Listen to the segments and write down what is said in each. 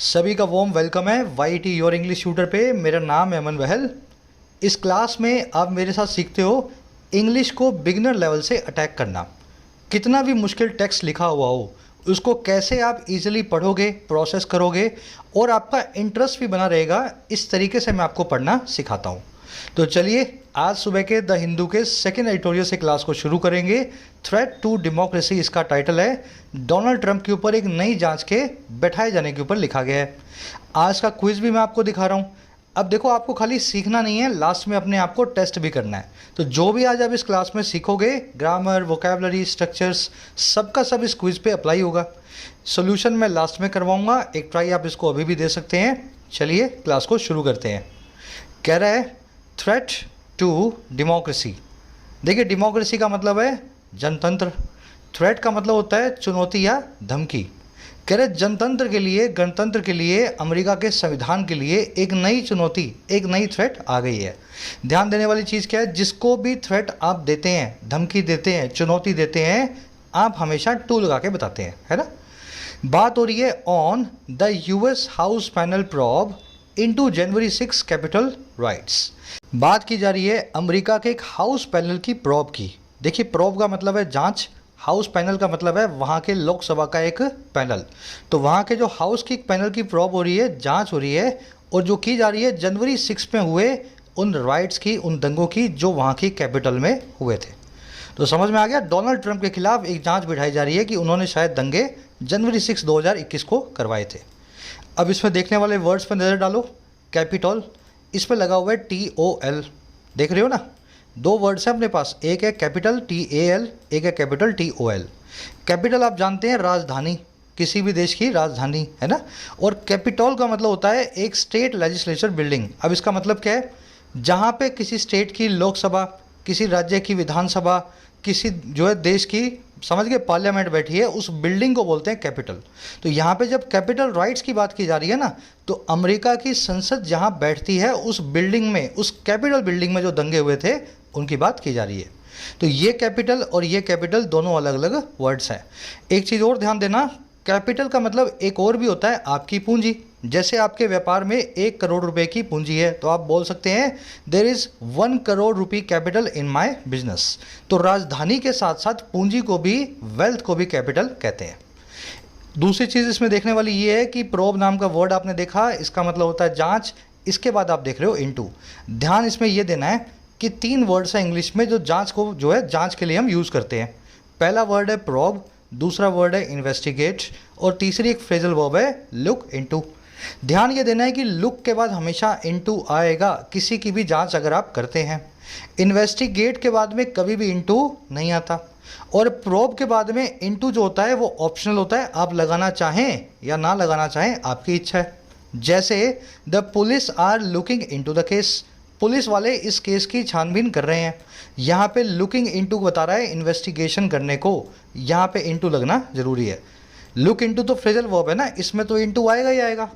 सभी का warm welcome है Y T your English tutor पे। मेरा नाम है अमन वहल। इस क्लास में आप मेरे साथ सीखते हो इंग्लिश को बिगिनर लेवल से अटैक करना। कितना भी मुश्किल टेक्स्ट लिखा हुआ हो उसको कैसे आप इजीली पढ़ोगे, प्रोसेस करोगे और आपका इंटरेस्ट भी बना रहेगा, इस तरीके से मैं आपको पढ़ना सिखाता हूँ। तो चलिए आज सुबह के द हिंदू के सेकेंड एडिटोरियल से क्लास को शुरू करेंगे। थ्रेट टू डेमोक्रेसी इसका टाइटल है। डोनाल्ड ट्रंप के ऊपर एक नई जांच के बैठाए जाने के ऊपर लिखा गया है। आज का क्विज भी मैं आपको दिखा रहा हूँ। अब देखो, आपको खाली सीखना नहीं है, लास्ट में अपने आप को टेस्ट भी करना है। तो जो भी आज आप इस क्लास में सीखोगे, ग्रामर, वोकैबुलरी, स्ट्रक्चर्स, सबका सब इस क्विज पे अप्लाई होगा। सोल्यूशन मैं लास्ट में करवाऊंगा, एक ट्राई आप इसको अभी भी दे सकते हैं। चलिए क्लास को शुरू करते हैं। कह रहा है थ्रेट टू डेमोक्रेसी। देखिए, डेमोक्रेसी का मतलब है जनतंत्र, थ्रेट का मतलब होता है चुनौती या धमकी। कह रहे जनतंत्र के लिए, गणतंत्र के लिए, अमेरिका के संविधान के लिए एक नई चुनौती, एक नई थ्रेट आ गई है। ध्यान देने वाली चीज़ क्या है, जिसको भी थ्रेट आप देते हैं, धमकी देते हैं, चुनौती देते हैं, आप हमेशा टू लगा के बताते हैं, है ना। बात हो रही है on the US house panel probe into January 6 capital rights. बात की जा रही है अमेरिका के एक हाउस पैनल की प्रोब की। देखिए, प्रोब का मतलब है जांच, हाउस पैनल का मतलब है वहाँ के लोकसभा का एक पैनल। तो वहाँ के जो हाउस की पैनल की प्रोब हो रही है, जांच हो रही है, और जो की जा रही है जनवरी 6 में हुए उन राइट्स की, उन दंगों की जो वहाँ की कैपिटल में हुए थे। तो समझ में आ गया, डोनाल्ड ट्रंप के खिलाफ एक जांच बिठाई जा रही है कि उन्होंने शायद दंगे जनवरी 6 2021 को करवाए थे। अब इसमें देखने वाले वर्ड्स पर नज़र डालो। कैपिटल, इस पर लगा हुआ है TOL, देख रहे हो ना। दो वर्ड्स हैं अपने पास, एक है कैपिटल TAL, एक है कैपिटल TOL। कैपिटल आप जानते हैं राजधानी, किसी भी देश की राजधानी, है ना। और कैपिटल का मतलब होता है एक स्टेट लेजिस्लेचर बिल्डिंग। अब इसका मतलब क्या है, जहाँ पे किसी स्टेट की लोकसभा, किसी राज्य की विधानसभा, किसी जो है देश की, समझ गए, पार्लियामेंट बैठी है, उस बिल्डिंग को बोलते हैं कैपिटल। तो यहाँ पे जब कैपिटल राइट्स की बात की जा रही है ना, तो अमेरिका की संसद जहाँ बैठती है उस बिल्डिंग में, उस कैपिटल बिल्डिंग में जो दंगे हुए थे उनकी बात की जा रही है। तो ये कैपिटल और ये कैपिटल दोनों अलग अलग वर्ड्स हैं। एक चीज़ और ध्यान देना, कैपिटल का मतलब एक और भी होता है आपकी पूंजी। जैसे आपके व्यापार में 1 करोड़ रुपए की पूंजी है, तो आप बोल सकते हैं there is 1 crore rupee capital in my business. तो राजधानी के साथ साथ पूंजी को भी, वेल्थ को भी कैपिटल कहते हैं। दूसरी चीज़ इसमें देखने वाली ये है कि प्रोब नाम का वर्ड आपने देखा, इसका मतलब होता है जांच। इसके बाद आप देख रहे हो इनटू। ध्यान इसमें यह देना है कि 3 वर्ड्स हैं इंग्लिश में जो जांच को, जो है जांच के लिए हम यूज़ करते हैं। पहला वर्ड है प्रोब, दूसरा वर्ड है इन्वेस्टिगेट, और तीसरी एक फ्रेजल वर्ब है लुक इनटू। ध्यान ये देना है कि लुक के बाद हमेशा इनटू आएगा किसी की भी जांच अगर आप करते हैं। इन्वेस्टिगेट के बाद में कभी भी इनटू नहीं आता, और प्रोब के बाद में इनटू जो होता है वो ऑप्शनल होता है, आप लगाना चाहें या ना लगाना चाहें आपकी इच्छा है। जैसे the police are looking into the case, police वाले इस केस की छानबीन कर रहे हैं। यहाँ पे लुकिंग इनटू बता रहा है इन्वेस्टिगेशन करने को, यहाँ पे इनटू लगना जरूरी है। लुक इनटू तो फ्रेजल वर्ब है ना, इसमें तो इनटू आएगा ही आएगा,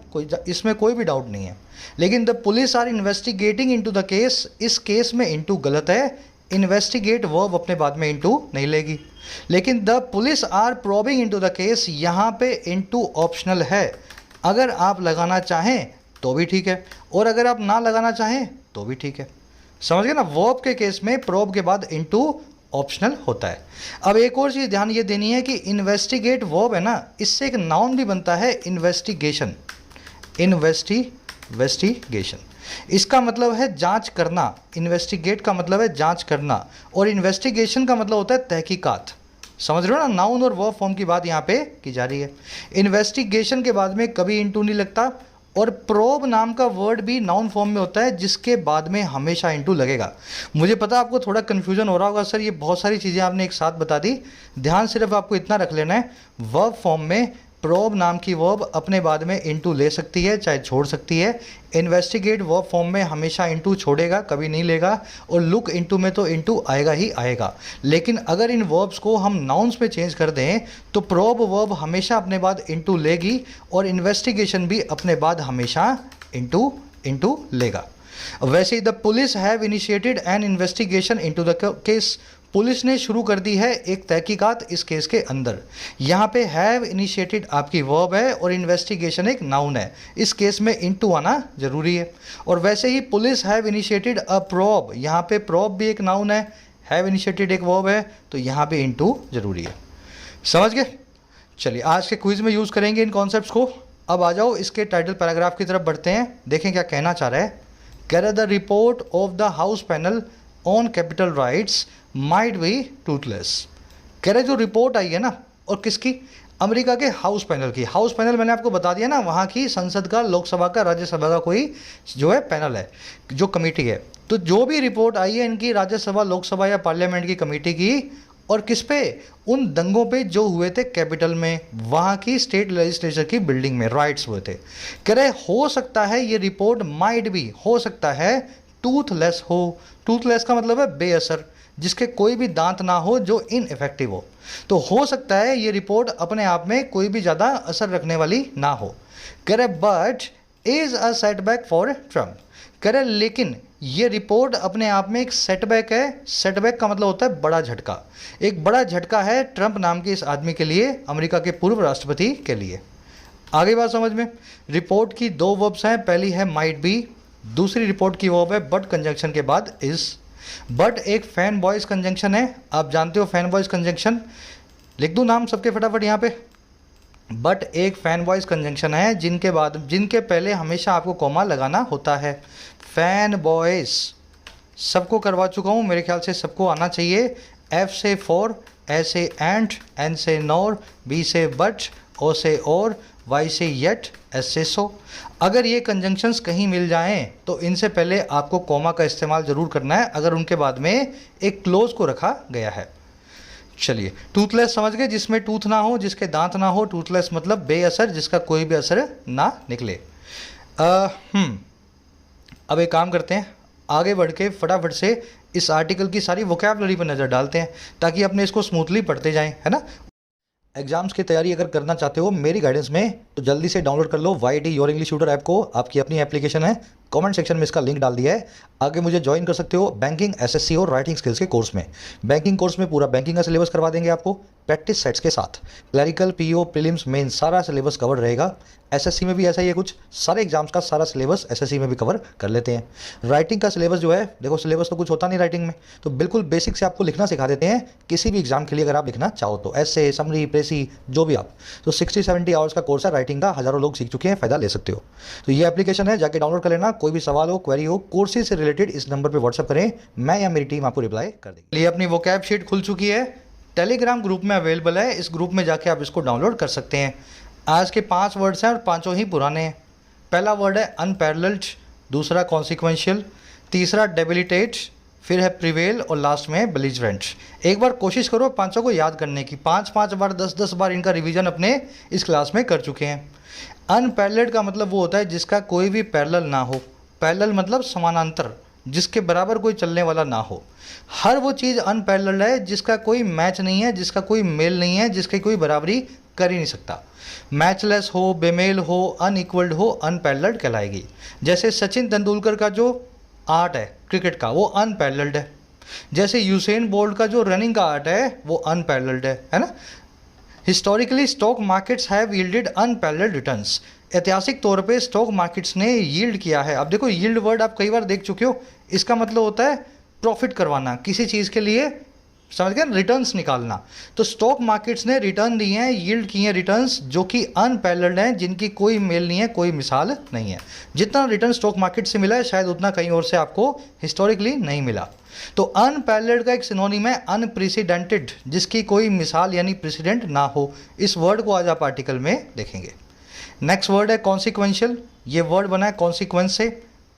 इसमें कोई भी डाउट नहीं है। लेकिन the police are investigating into the case, इस केस में इनटू गलत है। इन्वेस्टिगेट वर्ब अपने बाद में इनटू नहीं लेगी। लेकिन the police are probing into the case, यहाँ पे इनटू ऑप्शनल है। अगर आप लगाना चाहें तो भी ठीक है, और अगर आप ना लगाना चाहें तो भी ठीक है। समझ गए ना, वर्ब के केस में प्रोब के बाद इनटू ऑप्शनल होता है। अब एक और चीज़ ध्यान ये देनी है कि इन्वेस्टिगेट वर्ब है ना, इससे एक नाउन भी बनता है इन्वेस्टिगेशन। इन्वेस्टिगेशन इसका मतलब है जांच करना। इन्वेस्टिगेट का मतलब है जांच करना, और इन्वेस्टिगेशन का मतलब होता है तहकीकात। समझ रहे हो ना, नाउन और वर्ब फॉर्म की बात यहाँ पे की जा रही है। इन्वेस्टिगेशन के बाद में कभी इनटू नहीं लगता, और प्रोब नाम का वर्ड भी नाउन फॉर्म में होता है जिसके बाद में हमेशा इनटू लगेगा। मुझे पता आपको थोड़ा कन्फ्यूजन हो रहा होगा, सर ये बहुत सारी चीज़ें आपने एक साथ बता दी। ध्यान सिर्फ आपको इतना रख लेना है, वर्ब फॉर्म में प्रोब नाम की वर्ब अपने बाद में इनटू ले सकती है, चाहे छोड़ सकती है। इन्वेस्टिगेट वर्ब फॉर्म में हमेशा इनटू छोड़ेगा, कभी नहीं लेगा, और लुक इनटू में तो इनटू आएगा ही आएगा। लेकिन अगर इन वर्ब्स को हम नाउन्स में चेंज कर दें तो प्रोब वर्ब हमेशा अपने बाद इनटू लेगी, और इन्वेस्टिगेशन भी अपने बाद हमेशा इनटू लेगा। वैसे ही the police have initiated an investigation into the case, police ने शुरू कर दी है एक तहकीकात इस केस के अंदर। यहाँ पे हैव इनिशिएटेड आपकी वर्ब है और इन्वेस्टिगेशन एक नाउन है, इस केस में इनटू आना जरूरी है। और वैसे ही police have initiated a probe, यहाँ पे प्रोब भी एक नाउन है, हैव इनिशिएटेड एक वर्ब है, तो यहाँ पे इनटू जरूरी है। समझ गए? चलिए आज के क्विज में यूज़ करेंगे इन कॉन्सेप्ट्स को। अब आ जाओ इसके टाइटल पैराग्राफ की तरफ बढ़ते हैं, देखें क्या कहना चाह रहा है। कह रहा the report of the house panel on capital rights might be Toothless. कह रहे जो रिपोर्ट आई है ना, और किसकी? अमेरिका के हाउस पैनल की। हाउस पैनल मैंने आपको बता दिया ना, वहाँ की संसद का, लोकसभा का, राज्यसभा का कोई जो है पैनल है, जो कमेटी है। तो जो भी रिपोर्ट आई है इनकी राज्यसभा, लोकसभा या पार्लियामेंट की कमेटी की, और किस पे? उन दंगों पे जो हुए थे कैपिटल में, वहाँ की स्टेट लेजिस्लेचर की बिल्डिंग में राइट्स हुए थे। कह रहे हो सकता है ये रिपोर्ट माइट भी, हो सकता है टूथलेस हो। टूथलेस का मतलब है बेअसर, जिसके कोई भी दांत ना हो, जो इनइफेक्टिव हो। तो हो सकता है ये रिपोर्ट अपने आप में कोई भी ज़्यादा असर रखने वाली ना हो। कह रहे but is a setback for Trump. कह रहे लेकिन ये रिपोर्ट अपने आप में एक सेटबैक है। सेटबैक का मतलब होता है बड़ा झटका। एक बड़ा झटका है ट्रंप नाम के इस आदमी के लिए, अमेरिका के पूर्व राष्ट्रपति के लिए। आगे बात समझ में। रिपोर्ट की दो वर्ब्स हैं, पहली है माइट बी, दूसरी रिपोर्ट की वर्ब है बट कंजंक्शन के बाद इज। बट एक फैन बॉयज कंजंक्शन है, आप जानते हो फैन बॉयज कंजंक्शन, लिख दूं नाम सबके फटाफट यहाँ पे। बट एक फैन बॉयज कंजंक्शन है जिनके पहले हमेशा आपको कॉमा लगाना होता है। फैन बॉयज सबको करवा चुका हूँ, मेरे ख्याल से सबको आना चाहिए। एफ से फॉर, ए से एंड, एन से नॉर, बी से बट, ओ से और, वाई से येट, एस से सो। अगर ये कंजंक्शंस कहीं मिल जाएं तो इनसे पहले आपको कॉमा का इस्तेमाल ज़रूर करना है, अगर उनके बाद में एक क्लोज को रखा गया है। चलिए टूथलेस समझ गए, जिसमें टूथ ना हो, जिसके दांत ना हो। टूथलेस मतलब बेअसर, जिसका कोई भी असर ना निकले। अब एक काम करते हैं, आगे बढ़ के फटाफट से इस आर्टिकल की सारी वोकैबुलरी पर नज़र डालते हैं, ताकि अपने इसको स्मूथली पढ़ते जाएं, है ना। एग्जाम्स की तैयारी अगर करना चाहते हो मेरी गाइडेंस में, तो जल्दी से डाउनलोड कर लो YT your English tutor app को। आपकी अपनी एप्लीकेशन है, कमेंट सेक्शन में इसका लिंक डाल दिया है। आगे मुझे ज्वाइन कर सकते हो बैंकिंग, SSC और राइटिंग स्किल्स के कोर्स में। बैंकिंग कोर्स में पूरा बैंकिंग का सिलेबस करवा देंगे आपको प्रैक्टिस सेट्स के साथ। क्लैरिकल, PO, प्रीलिम्स, मेन सारा सिलेबस कवर रहेगा। SSC में भी ऐसा ही है, कुछ सारे एग्जाम्स का सारा सिलेबस SSC में भी कवर कर लेते हैं। राइटिंग का सिलेबस जो है, देखो सिलेबस तो कुछ होता नहीं राइटिंग में, तो बिल्कुल बेसिक से आपको लिखना सिखा देते हैं किसी भी एग्जाम के लिए, अगर आप लिखना चाहो तो। ऐसे समरी, प्रेसी, जो भी आप, तो 60-70 आवर्स का कोर्स है राइटिंग का, हज़ारों लोग सीख चुके हैं, फ़ायदा ले सकते हो। तो ये एप्लीकेशन है, जाके डाउनलोड कर लेना। कोई भी सवाल हो, क्वेरी हो, कोर्सेज से रिलेटेड, इस नंबर पर व्हाट्सअप करें, मैं या मेरी टीम आपको रिप्लाई कर देगी। ये अपनी वोकैब शीट खुल चुकी है, टेलीग्राम ग्रुप में अवेलेबल है। इस ग्रुप में जाके आप इसको डाउनलोड कर सकते हैं। आज के 5 वर्ड्स हैं और पांचों ही पुराने हैं। पहला वर्ड है अनपैरेलल्ड, दूसरा कॉन्सिक्वेंशियल, तीसरा डेबिलिटेट, फिर है प्रिवेल और लास्ट में है बेलिजरेंट। एक बार कोशिश करो पांचों को याद करने की, 5-5 बार, 10-10 बार इनका रिवीजन अपने इस क्लास में कर चुके हैं। अनपैरेलल्ड का मतलब वो होता है जिसका कोई भी पैरेलल ना हो। पैरेलल मतलब समानांतर, जिसके बराबर कोई चलने वाला ना हो। हर वो चीज़ अनपैरेलल्ड है जिसका कोई मैच नहीं है, जिसका कोई मेल नहीं है, जिसकी कोई बराबरी कर ही नहीं सकता। मैचलेस हो, बेमेल हो, अनइक्वल्ड हो, अनपैरेलल्ड कहलाएगी। जैसे सचिन तेंदुलकर का जो आर्ट है क्रिकेट का, वो अनपैरेलल्ड है। जैसे यूसेन बोल्ट का जो रनिंग का आर्ट है, वो अनपैरेलल्ड है ना। Historically stock markets have yielded unparalleled returns. ऐतिहासिक तौर पे स्टॉक मार्केट्स ने यील्ड किया है। अब देखो यील्ड वर्ड आप कई बार देख चुके हो, इसका मतलब होता है प्रॉफिट करवाना किसी चीज़ के लिए, समझ गए, रिटर्न्स निकालना। तो स्टॉक मार्केट्स ने रिटर्न दिए हैं, यील्ड किए हैं रिटर्न्स, जो कि अनपैरेलल्ड हैं, जिनकी कोई मेल नहीं है, कोई मिसाल नहीं है। जितना रिटर्न स्टॉक मार्केट से मिला है, शायद उतना कहीं और से आपको हिस्टोरिकली नहीं मिला। तो अनपैरेलल्ड का एक सिनोनिम है अनप्रेसिडेंटेड, जिसकी कोई मिसाल यानी प्रेसिडेंट ना हो। इस वर्ड को आज आप आर्टिकल में देखेंगे। नेक्स्ट वर्ड है कॉन्सिक्वेंशियल। ये वर्ड बना है कॉन्सिक्वेंस से।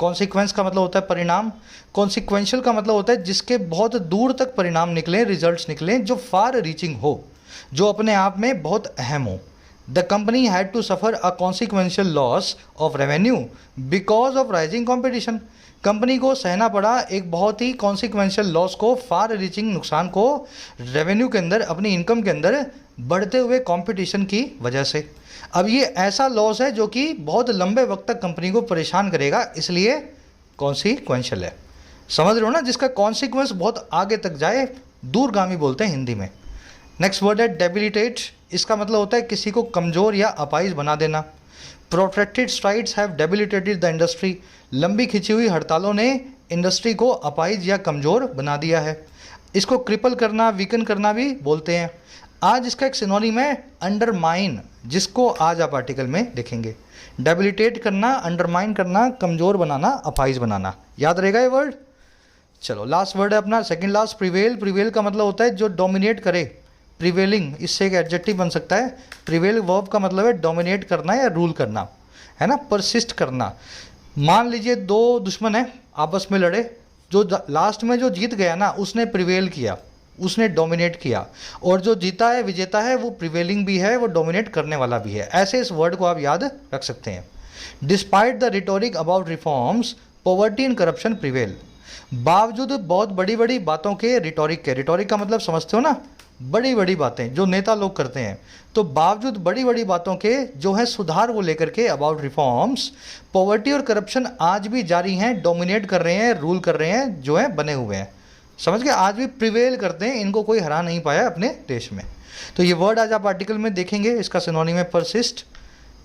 कॉन्सिक्वेंस का मतलब होता है परिणाम। कॉन्सिक्वेंशियल का मतलब होता है जिसके बहुत दूर तक परिणाम निकलें, रिजल्ट्स निकलें, जो फार रीचिंग हो, जो अपने आप में बहुत अहम हो। The company had to suffer a consequential loss of revenue because of rising competition. Company को सहना पड़ा एक बहुत ही कॉन्सिक्वेंशियल लॉस को, फार रीचिंग नुकसान को, रेवेन्यू के अंदर, अपनी इनकम के अंदर बढ़ते हुए कंपटीशन की वजह से। अब ये ऐसा लॉस है जो कि बहुत लंबे वक्त तक कंपनी को परेशान करेगा, इसलिए कॉन्सिक्वेंशियल है। समझ रहे हो ना, जिसका कॉन्सिक्वेंस बहुत आगे तक जाए, दूरगामी बोलते हैं हिंदी में। नेक्स्ट वर्ड है डेबिलिटेट, इसका मतलब होता है किसी को कमज़ोर या अपाहिज बना देना। Protracted strikes have debilitated the industry, लंबी खिंची हुई हड़तालों ने इंडस्ट्री को अपाहिज या कमज़ोर बना दिया है। इसको क्रिपल करना, वीकन करना भी बोलते हैं। आज इसका एक सिनोनिम है अंडरमाइन, जिसको आज आप आर्टिकल में देखेंगे। डेबिलिटेट करना, अंडरमाइन करना, कमज़ोर बनाना, अपाहिज बनाना, याद रहेगा ये वर्ड। चलो लास्ट वर्ड है अपना सेकंड लास्ट, प्रिवेल। प्रिवेल का मतलब होता है जो डोमिनेट करे, प्रिवेलिंग, इससे एक एडजेक्टिव बन सकता है। प्रिवेल वर्ब का मतलब है डोमिनेट करना या रूल करना, है ना, परसिस्ट करना। मान लीजिए दो दुश्मन हैं आपस में लड़े, जो लास्ट में जो जीत गया ना उसने प्रिवेल किया, उसने डोमिनेट किया, और जो जीता है, विजेता है, वो प्रिवेलिंग भी है, वो डोमिनेट करने वाला भी है। ऐसे इस वर्ड को आप याद रख सकते हैं। Despite the rhetoric about reforms poverty and corruption prevail, बावजूद बहुत बड़ी बड़ी बातों के, रिटोरिक के, रिटोरिक का मतलब समझते हो ना, बड़ी बड़ी बातें जो नेता लोग करते हैं, तो बावजूद बड़ी बड़ी बातों के जो है सुधार को लेकर के, अबाउट रिफॉर्म्स, पॉवर्टी और करप्शन आज भी जारी हैं, डोमिनेट कर रहे हैं, रूल कर रहे हैं, जो है बने हुए हैं। समझ गए, आज भी प्रिवेल करते हैं, इनको कोई हरा नहीं पाया अपने देश में। तो ये वर्ड आज आप आर्टिकल में देखेंगे, इसका सिनोनिम है परसिस्ट।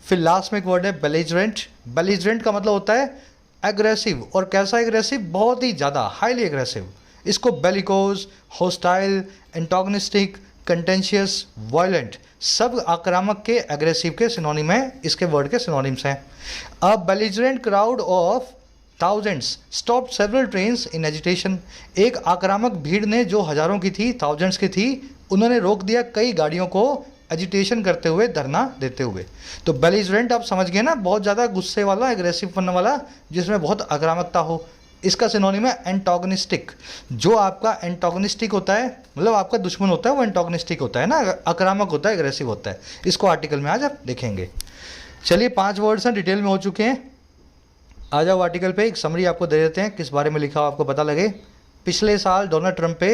फिर लास्ट में एक वर्ड है बेलिजरेंट। बेलिजरेंट का मतलब होता है एग्रेसिव, और कैसा एग्रेसिव, बहुत ही ज़्यादा, हाईली एग्रेसिव। इसको bellicose, hostile, antagonistic, contentious, violent, सब आक्रामक के, एग्रेसिव के सिनोनिम है, इसके वर्ड के सिनोनिम्स हैं। A belligerent crowd of thousands stop several trains in agitation, एक आक्रामक भीड़ ने जो हजारों की थी, थाउजेंड्स की थी, उन्होंने रोक दिया कई गाड़ियों को एजिटेशन करते हुए, धरना देते हुए। तो बेलिजरेंट आप समझ गए ना, बहुत ज़्यादा गुस्से वाला, एग्रेसिव बनने वाला, जिसमें बहुत आक्रामकता हो। इसका सिनोनिम है एंटागोनिस्टिक, जो आपका एंटागोनिस्टिक होता है, मतलब आपका दुश्मन होता है, वो एंटागोनिस्टिक होता है ना, आक्रामक होता है, एग्रेसिव होता है। इसको आर्टिकल में आज आप देखेंगे। चलिए 5 वर्ड्स हैं, डिटेल में हो चुके हैं। आ जाओ आर्टिकल पे, एक समरी आपको दे देते हैं, किस बारे में लिखा हो आपको पता लगे। पिछले साल डोनाल्ड ट्रंप पे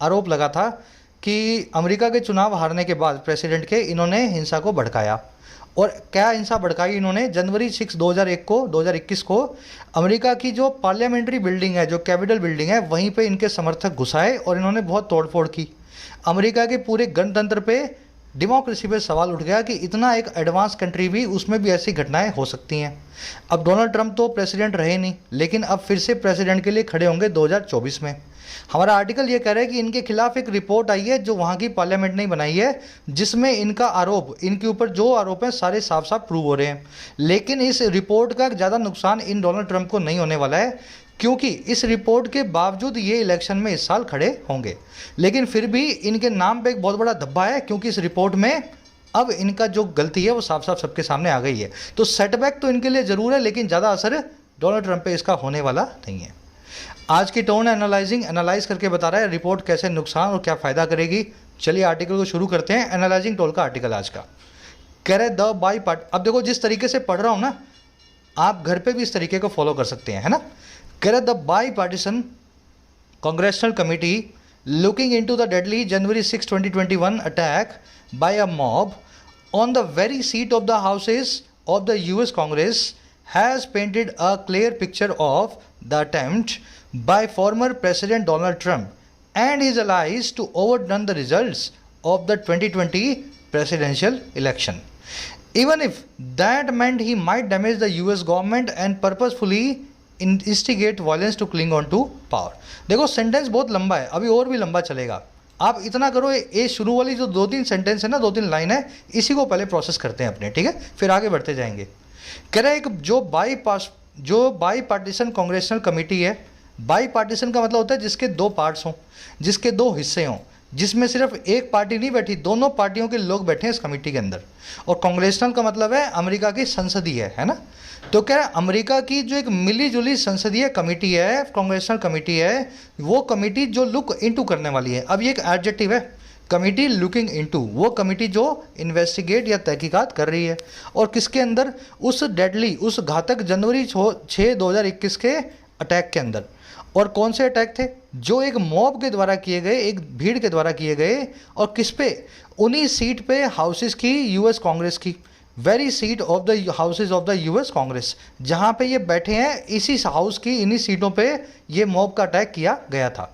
आरोप लगा था कि अमेरिका के चुनाव हारने के बाद प्रेसिडेंट के, इन्होंने हिंसा को भड़काया। और क्या हिंसा भड़काई इन्होंने, जनवरी 6 2021 को अमेरिका की जो पार्लियामेंट्री बिल्डिंग है, जो कैपिटल बिल्डिंग है, वहीं पे इनके समर्थक घुसाए और इन्होंने बहुत तोड़फोड़ की। अमेरिका के पूरे गणतंत्र पे, डेमोक्रेसी पे सवाल उठ गया कि इतना एक एडवांस कंट्री भी, उसमें भी ऐसी घटनाएं हो सकती हैं। अब डोनाल्ड ट्रंप तो प्रेसिडेंट रहे नहीं, लेकिन अब फिर से प्रेसिडेंट के लिए खड़े होंगे 2024 में। हमारा आर्टिकल ये कह रहा है कि इनके खिलाफ एक रिपोर्ट आई है जो वहाँ की पार्लियामेंट ने बनाई है, जिसमें इनका आरोप, इनके ऊपर जो आरोप हैं सारे साफ साफ प्रूव हो रहे हैं। लेकिन इस रिपोर्ट का ज़्यादा नुकसान इन डोनाल्ड ट्रंप को नहीं होने वाला है, क्योंकि इस रिपोर्ट के बावजूद ये इलेक्शन में इस साल खड़े होंगे। लेकिन फिर भी इनके नाम पे एक बहुत बड़ा धब्बा है, क्योंकि इस रिपोर्ट में अब इनका जो गलती है वो साफ साफ सबके सामने आ गई है। तो सेटबैक तो इनके लिए ज़रूर है, लेकिन ज़्यादा असर डोनाल्ड ट्रंप पे इसका होने वाला नहीं है। आज की टोन एनालाइज करके बता रहा है रिपोर्ट कैसे नुकसान और क्या फ़ायदा करेगी। चलिए आर्टिकल को शुरू करते हैं। एनालाइजिंग टोल का आर्टिकल आज का कह रहे द बाई पार्ट। अब देखो जिस तरीके से पढ़ रहा हूँ ना, आप घर पे भी इस तरीके को फॉलो कर सकते हैं, है ना। कह रहे the by partition congressional committee looking into the deadly January 6, 2021 attack by a mob on the very seat of the houses of the US Congress has painted a clear picture of the attempt by former President Donald Trump and his allies to overturn the results of the 2020 presidential election. Even if that meant he might damage the US government and purposefully instigate violence to cling on to power. देखो sentence बहुत लंबा है, अभी और भी लंबा चलेगा। आप इतना करो, ये शुरू वाली जो 2-3 सेंटेंस है ना, 2-3 लाइन है, इसी को पहले प्रोसेस करते हैं अपने, ठीक है, फिर आगे बढ़ते जाएंगे। कह रहे हैं कि जो बाई पार्टीशन कांग्रेसनल कमेटी है, बाई पार्टीशन का मतलब होता है जिसके 2 पार्ट्स हों, जिसके 2 हिस्से हों, जिसमें सिर्फ एक पार्टी नहीं बैठी, दोनों पार्टियों के लोग बैठे हैं इस कमेटी के अंदर। और कांग्रेसनल का मतलब है अमेरिका की संसदीय है ना। तो क्या अमेरिका की जो एक मिली जुली संसदीय कमेटी है, कांग्रेसनल कमेटी है, वो कमेटी जो लुक इनटू करने वाली है। अब ये एक एडजेक्टिव है, कमेटी लुकिंग इनटू, वो कमेटी जो इन्वेस्टिगेट या तहकीकात कर रही है। और किसके अंदर, उस डेडली, उस घातक जनवरी 6, 2021 के अटैक के अंदर। और कौन से अटैक थे, जो एक मॉब के द्वारा किए गए, एक भीड़ के द्वारा किए गए। और किस पे, उन्हीं सीट पे हाउसेस की, यूएस कांग्रेस की, very seat of the houses of the US Congress, जहाँ पे ये बैठे हैं, इसी हाउस की इन्हीं सीटों पे ये मॉब का अटैक किया गया था।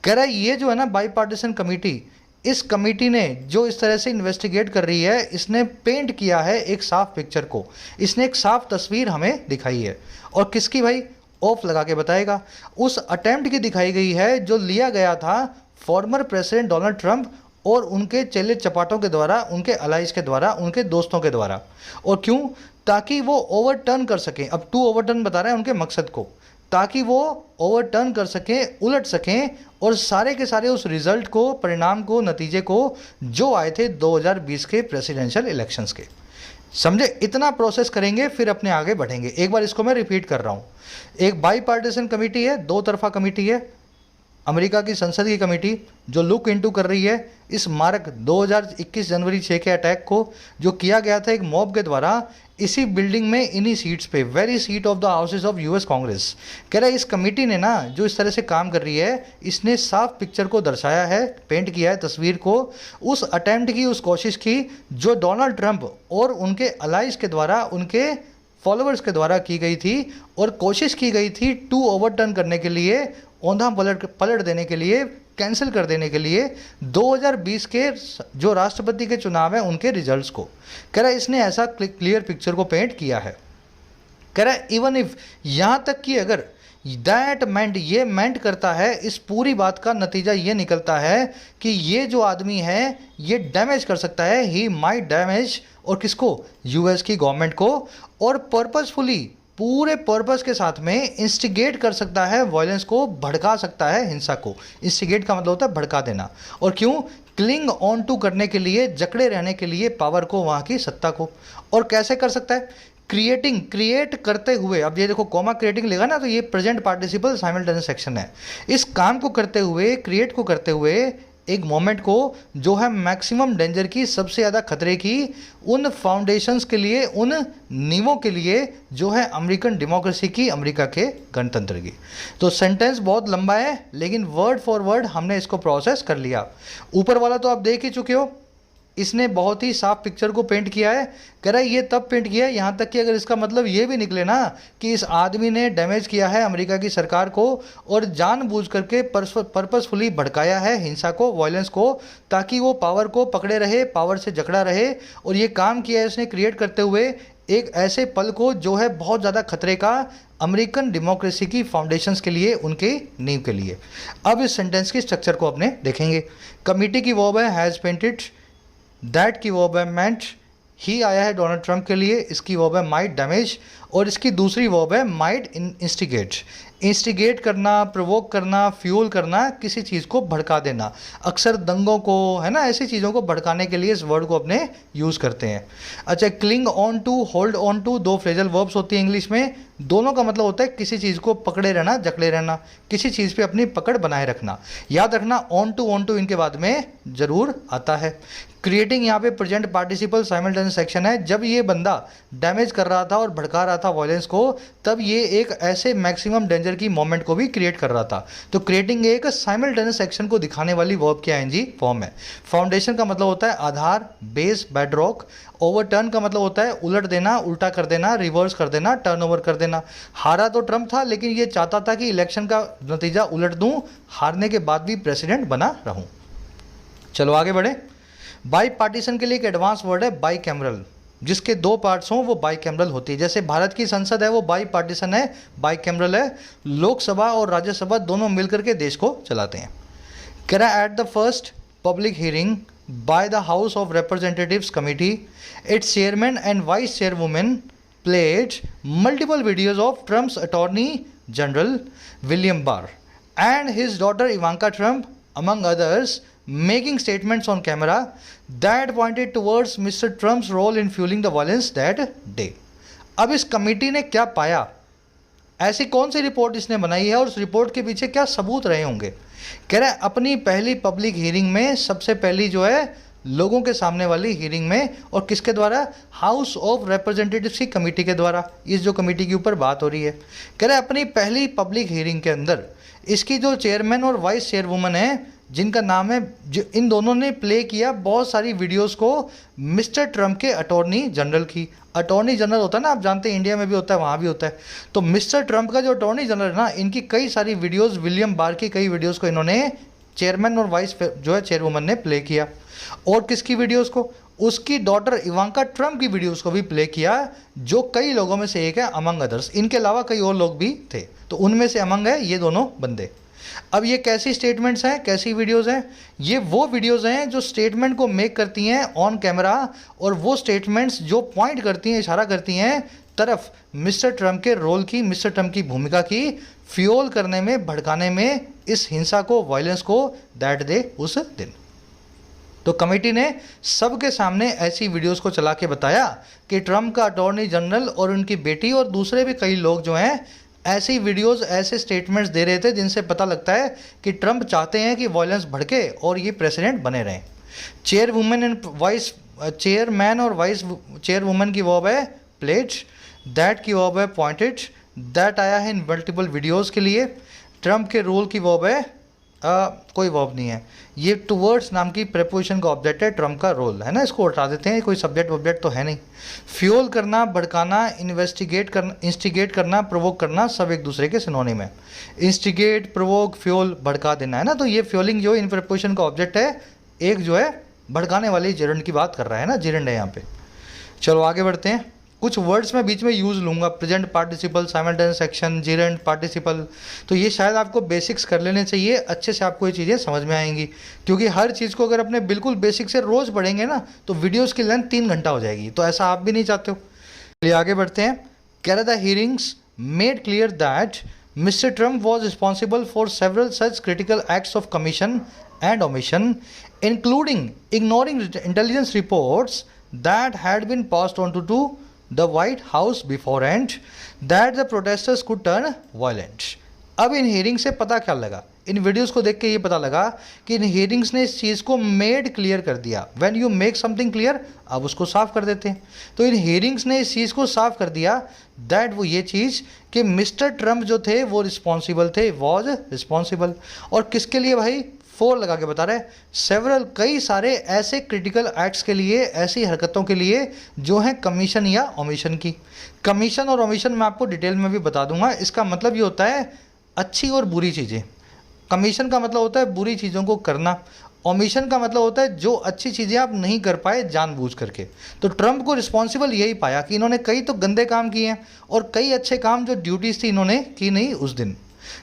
कह रहा है ये जो है ना बाई पार्टीशन कमेटी, इस कमेटी ने जो इस तरह से इन्वेस्टिगेट कर रही है, इसने पेंट किया है एक साफ पिक्चर को, इसने एक साफ तस्वीर हमें दिखाई है। और किसकी भाई? ऑफ लगा के बताएगा। उस अटेम्प्ट की दिखाई गई है जो लिया गया था फॉर्मर प्रेसिडेंट डोनाल्ड ट्रंप और उनके चेले चपाटों के द्वारा, उनके अलाइज के द्वारा, उनके दोस्तों के द्वारा। और क्यों? ताकि वो ओवरटर्न कर सकें। अब टू ओवरटर्न बता रहे हैं उनके मकसद को, ताकि वो ओवरटर्न कर सकें, उलट सकें, और सारे के सारे उस रिजल्ट को, परिणाम को, नतीजे को जो आए थे 2020 के प्रेसिडेंशियल इलेक्शंस के। समझे? इतना प्रोसेस करेंगे फिर अपने आगे बढ़ेंगे। एक बार इसको मैं रिपीट कर रहा हूँ। एक बाई पार्टीशन कमेटी है, दो तरफा कमेटी है, अमेरिका की संसद की कमेटी जो लुक इनटू कर रही है इस मार्च 2021 जनवरी 6 के अटैक को, जो किया गया था एक मॉब के द्वारा इसी बिल्डिंग में, इन्हीं सीट्स पे, very seat of the houses of US Congress. कह रहा है इस कमेटी ने ना जो इस तरह से काम कर रही है, इसने साफ पिक्चर को दर्शाया है, पेंट किया है तस्वीर को, उस अटेम्प्ट की, उस कोशिश की जो डोनाल्ड ट्रंप और उनके अलाइज के द्वारा, उनके फॉलोअर्स के द्वारा की गई थी, और कोशिश की गई थी टू ओवरटर्न करने के लिए, औंधा पलट देने के लिए, कैंसिल कर देने के लिए 2020 के जो राष्ट्रपति के चुनाव हैं उनके रिजल्ट्स को। कह रहा है इसने ऐसा क्लियर पिक्चर को पेंट किया है। कह रहा है इवन इफ, यहाँ तक कि अगर दैट मेंट, ये मेंट करता है, इस पूरी बात का नतीजा ये निकलता है कि ये जो आदमी है ये डैमेज कर सकता है, ही माइट डैमेज, और किसको? यूएस की गवर्नमेंट को, और पर्पसफुली, पूरे पर्पस के साथ में इंस्टिगेट कर सकता है वायलेंस को, भड़का सकता है हिंसा को। इंस्टिगेट का मतलब होता है भड़का देना। और क्यों? क्लिंग ऑन टू करने के लिए, जकड़े रहने के लिए पावर को, वहाँ की सत्ता को। और कैसे कर सकता है? क्रिएटिंग, क्रिएट करते हुए। अब ये देखो कॉमा क्रिएटिंग लेगा ना तो ये प्रेजेंट पार्टिसिपल साइमल्टेनियस एक्शन है। इस काम को करते हुए, क्रिएट को करते हुए, एक मोमेंट को जो है मैक्सिमम डेंजर की, सबसे ज़्यादा खतरे की, उन फाउंडेशंस के लिए, उन नींवों के लिए जो है अमेरिकन डेमोक्रेसी की, अमेरिका के गणतंत्र की। तो सेंटेंस बहुत लंबा है लेकिन वर्ड फॉर वर्ड हमने इसको प्रोसेस कर लिया। ऊपर वाला तो आप देख ही चुके हो, इसने बहुत ही साफ पिक्चर को पेंट किया है। कह रहा है ये तब पेंट किया है, यहाँ तक कि अगर इसका मतलब ये भी निकले ना कि इस आदमी ने डैमेज किया है अमेरिका की सरकार को और जानबूझ करके पर्पसफुली भड़काया है हिंसा को, वायलेंस को, ताकि वो पावर को पकड़े रहे, पावर से जकड़ा रहे, और ये काम किया है इसने क्रिएट करते हुए एक ऐसे पल को जो है बहुत ज़्यादा खतरे का अमेरिकन डेमोक्रेसी की फाउंडेशंस के लिए, उनके नींव के लिए। अब इस सेंटेंस की स्ट्रक्चर को अपने देखेंगे। कमिटी की वर्ब है हैज़ पेंटेड, दैट की वर्ब है मेंट, ही आया है डोनाल्ड ट्रंप के लिए, इसकी वर्ब है माइट डैमेज, और इसकी दूसरी वर्ब है माइट इंस्टिगेट। इंस्टिगेट करना, प्रोवोक करना, फ्यूल करना, किसी चीज़ को भड़का देना। अक्सर दंगों को, है ना, ऐसी चीज़ों को भड़काने के लिए इस वर्ड को अपने यूज़ करते हैं। अच्छा, cling on to, hold on to, दो फ्रेजल वर्ब्स होती हैं इंग्लिश में। दोनों का मतलब होता है किसी चीज़ को पकड़े रहना, जकड़े रहना, किसी चीज़ पे अपनी पकड़ बनाए रखना। याद रखना ऑन टू इनके बाद में ज़रूर आता है। क्रिएटिंग यहाँ पे प्रेजेंट पार्टिसिपल साइमल्टेनियस एक्शन है। जब ये बंदा डैमेज कर रहा था और भड़का रहा था वायलेंस को, तब ये एक ऐसे मैक्सिमम डेंजर की मोमेंट को भी क्रिएट कर रहा था। तो क्रिएटिंग एक साइमल्टेनियस एक्शन को दिखाने वाली वर्ब की आईएनजी फॉर्म है। फाउंडेशन का मतलब होता है आधार, बेस, बेडरॉक। ओवरटर्न का मतलब होता है उलट देना, उल्टा कर देना, रिवर्स कर देना, टर्नओवर कर देना। हारा तो ट्रंप था लेकिन ये चाहता था कि इलेक्शन का नतीजा उलट दूं, हारने के बाद भी प्रेसिडेंट बना रहूं। चलो आगे बढ़े। बाई पार्टीशन के लिए एक एडवांस वर्ड है बाई कैमरल, जिसके दो पार्ट्स हों वो बाई कैमरल होती है। जैसे भारत की संसद है वो बाई पार्टीशन है, बाई कैमरल है। लोकसभा और राज्यसभा दोनों मिलकर के देश को चलाते हैं। कह रहा है at the first public hearing by the House of Representatives Committee, its chairman and vice chairwoman played multiple videos of Trump's Attorney General William Barr and his daughter Ivanka Trump, among others, making statements on camera that pointed towards Mr. Trump's role in fueling the violence that day. अब इस committee ने क्या पाया, ऐसी कौन सी report इसने बनाई है और उस रिपोर्ट के पीछे क्या सबूत रहे होंगे। कह रहा है अपनी पहली पब्लिक हियरिंग में, सबसे पहली जो है लोगों के सामने वाली हियरिंग में, और किसके द्वारा? हाउस ऑफ रिप्रेजेंटेटिव्स की कमेटी के द्वारा। इस जो कमेटी के ऊपर बात हो रही है, कह रहा है अपनी पहली पब्लिक हियरिंग के अंदर इसकी जो चेयरमैन और वाइस चेयरवुमन है, जिनका नाम है, जो इन दोनों ने प्ले किया बहुत सारी वीडियोस को मिस्टर ट्रंप के अटॉर्नी जनरल की। अटॉर्नी जनरल होता है ना, आप जानते हैं इंडिया में भी होता है, वहाँ भी होता है। तो मिस्टर ट्रंप का जो अटॉर्नी जनरल है ना, इनकी कई सारी वीडियोस, विलियम बार की कई वीडियोस को इन्होंने चेयरमैन और वाइस जो है चेयरवुमन ने प्ले किया। और किसकी वीडियोस को? उसकी डॉटर इवांका ट्रम्प की वीडियोस को भी प्ले किया, जो कई लोगों में से एक है, अमंग अदर्स। इनके अलावा कई और लोग भी थे, तो उनमें से अमंग है ये दोनों बंदे। अब ये कैसी स्टेटमेंट्स हैं, कैसी वीडियोस हैं? ये वो वीडियोस हैं जो स्टेटमेंट को मेक करती हैं ऑन कैमरा, और वो स्टेटमेंट्स जो पॉइंट करती हैं, इशारा करती हैं तरफ मिस्टर ट्रम्प के रोल की, मिस्टर ट्रम्प की भूमिका की, फ्यूल करने में, भड़काने में इस हिंसा को, वायलेंस को दैट डे, उस दिन। तो कमेटी ने सबके सामने ऐसी वीडियोस को चला के बताया कि ट्रम्प का अटॉर्नी जनरल और उनकी बेटी और दूसरे भी कई लोग जो हैं ऐसी वीडियोस, ऐसे स्टेटमेंट्स दे रहे थे जिनसे पता लगता है कि ट्रम्प चाहते हैं कि वायलेंस भड़के और ये प्रेसिडेंट बने रहें। चेयरवुमन एंड वाइस चेयरमैन और वाइस चेयरवुमन की वर्ब है प्लेड, दैट की वर्ब है पॉइंटेड, दैट आया है इन मल्टीपल वीडियोज़ के लिए। ट्रम्प के रोल की वर्ब है कोई वर्ब नहीं है, ये टूवर्ड्स नाम की प्रेपोजिशन का ऑब्जेक्ट है, ट्रम्प का रोल है ना, इसको हटा देते हैं, कोई सब्जेक्ट ऑब्जेक्ट तो है नहीं। फ्यूल करना, भड़काना, इन्वेस्टिगेट करना, इंस्टिगेट करना, प्रोवोक करना, सब एक दूसरे के सिनोनिम है। इंस्टिगेट, प्रोवोक, फ्यूल, भड़का देना है ना, तो ये फ्यूलिंग जो इन प्रेपोजिशन का ऑब्जेक्ट है, एक जो है भड़काने वाली जेरेंड की बात कर रहा है ना, जेरेंड है यहाँ पे। चलो आगे बढ़ते हैं। कुछ वर्ड्स मैं बीच में यूज़ लूँगा, present participle, simultaneous action, gerund participle, तो ये शायद आपको बेसिक्स कर लेने चाहिए, अच्छे से आपको ये चीज़ें समझ में आएंगी, क्योंकि हर चीज़ को अगर अपने बिल्कुल बेसिक से रोज़ पढ़ेंगे ना तो वीडियोज़ की लेंथ 3 घंटा हो जाएगी, तो ऐसा आप भी नहीं चाहते हो। चलिए आगे बढ़ते हैं। Canada hearings made clear that mister Trump was responsible for several such critical acts of commission and omission, including ignoring intelligence reports that had been passed on to the White House beforehand that the protesters could turn violent। अब in hearing से पता क्या लगा, इन videos को देख के ये पता लगा कि इन हियरिंग्स ने इस चीज़ को मेड क्लियर कर दिया। When you make something clear, अब उसको साफ कर देते हैं, तो इन हियरिंग्स ने इस चीज़ को साफ कर दिया दैट वो ये चीज़ कि मिस्टर ट्रम्प जो थे वो रिस्पॉन्सिबल थे, वॉज रिस्पॉन्सिबल। और किसके लिए भाई? 4 लगा के बता रहे हैं, सेवरल, कई सारे ऐसे क्रिटिकल एक्ट्स के लिए, ऐसी हरकतों के लिए जो हैं कमीशन या ओमिशन की। कमीशन और ओमिशन मैं आपको डिटेल में भी बता दूंगा। इसका मतलब ये होता है अच्छी और बुरी चीज़ें। कमीशन का मतलब होता है बुरी चीज़ों को करना, ओमिशन का मतलब होता है जो अच्छी चीज़ें आप नहीं कर पाए जानबूझ करके। तो ट्रम्प को रिस्पॉन्सिबल यही पाया कि इन्होंने कई तो गंदे काम किए हैं और कई अच्छे काम जो ड्यूटीज़ थी इन्होंने की नहीं उस दिन।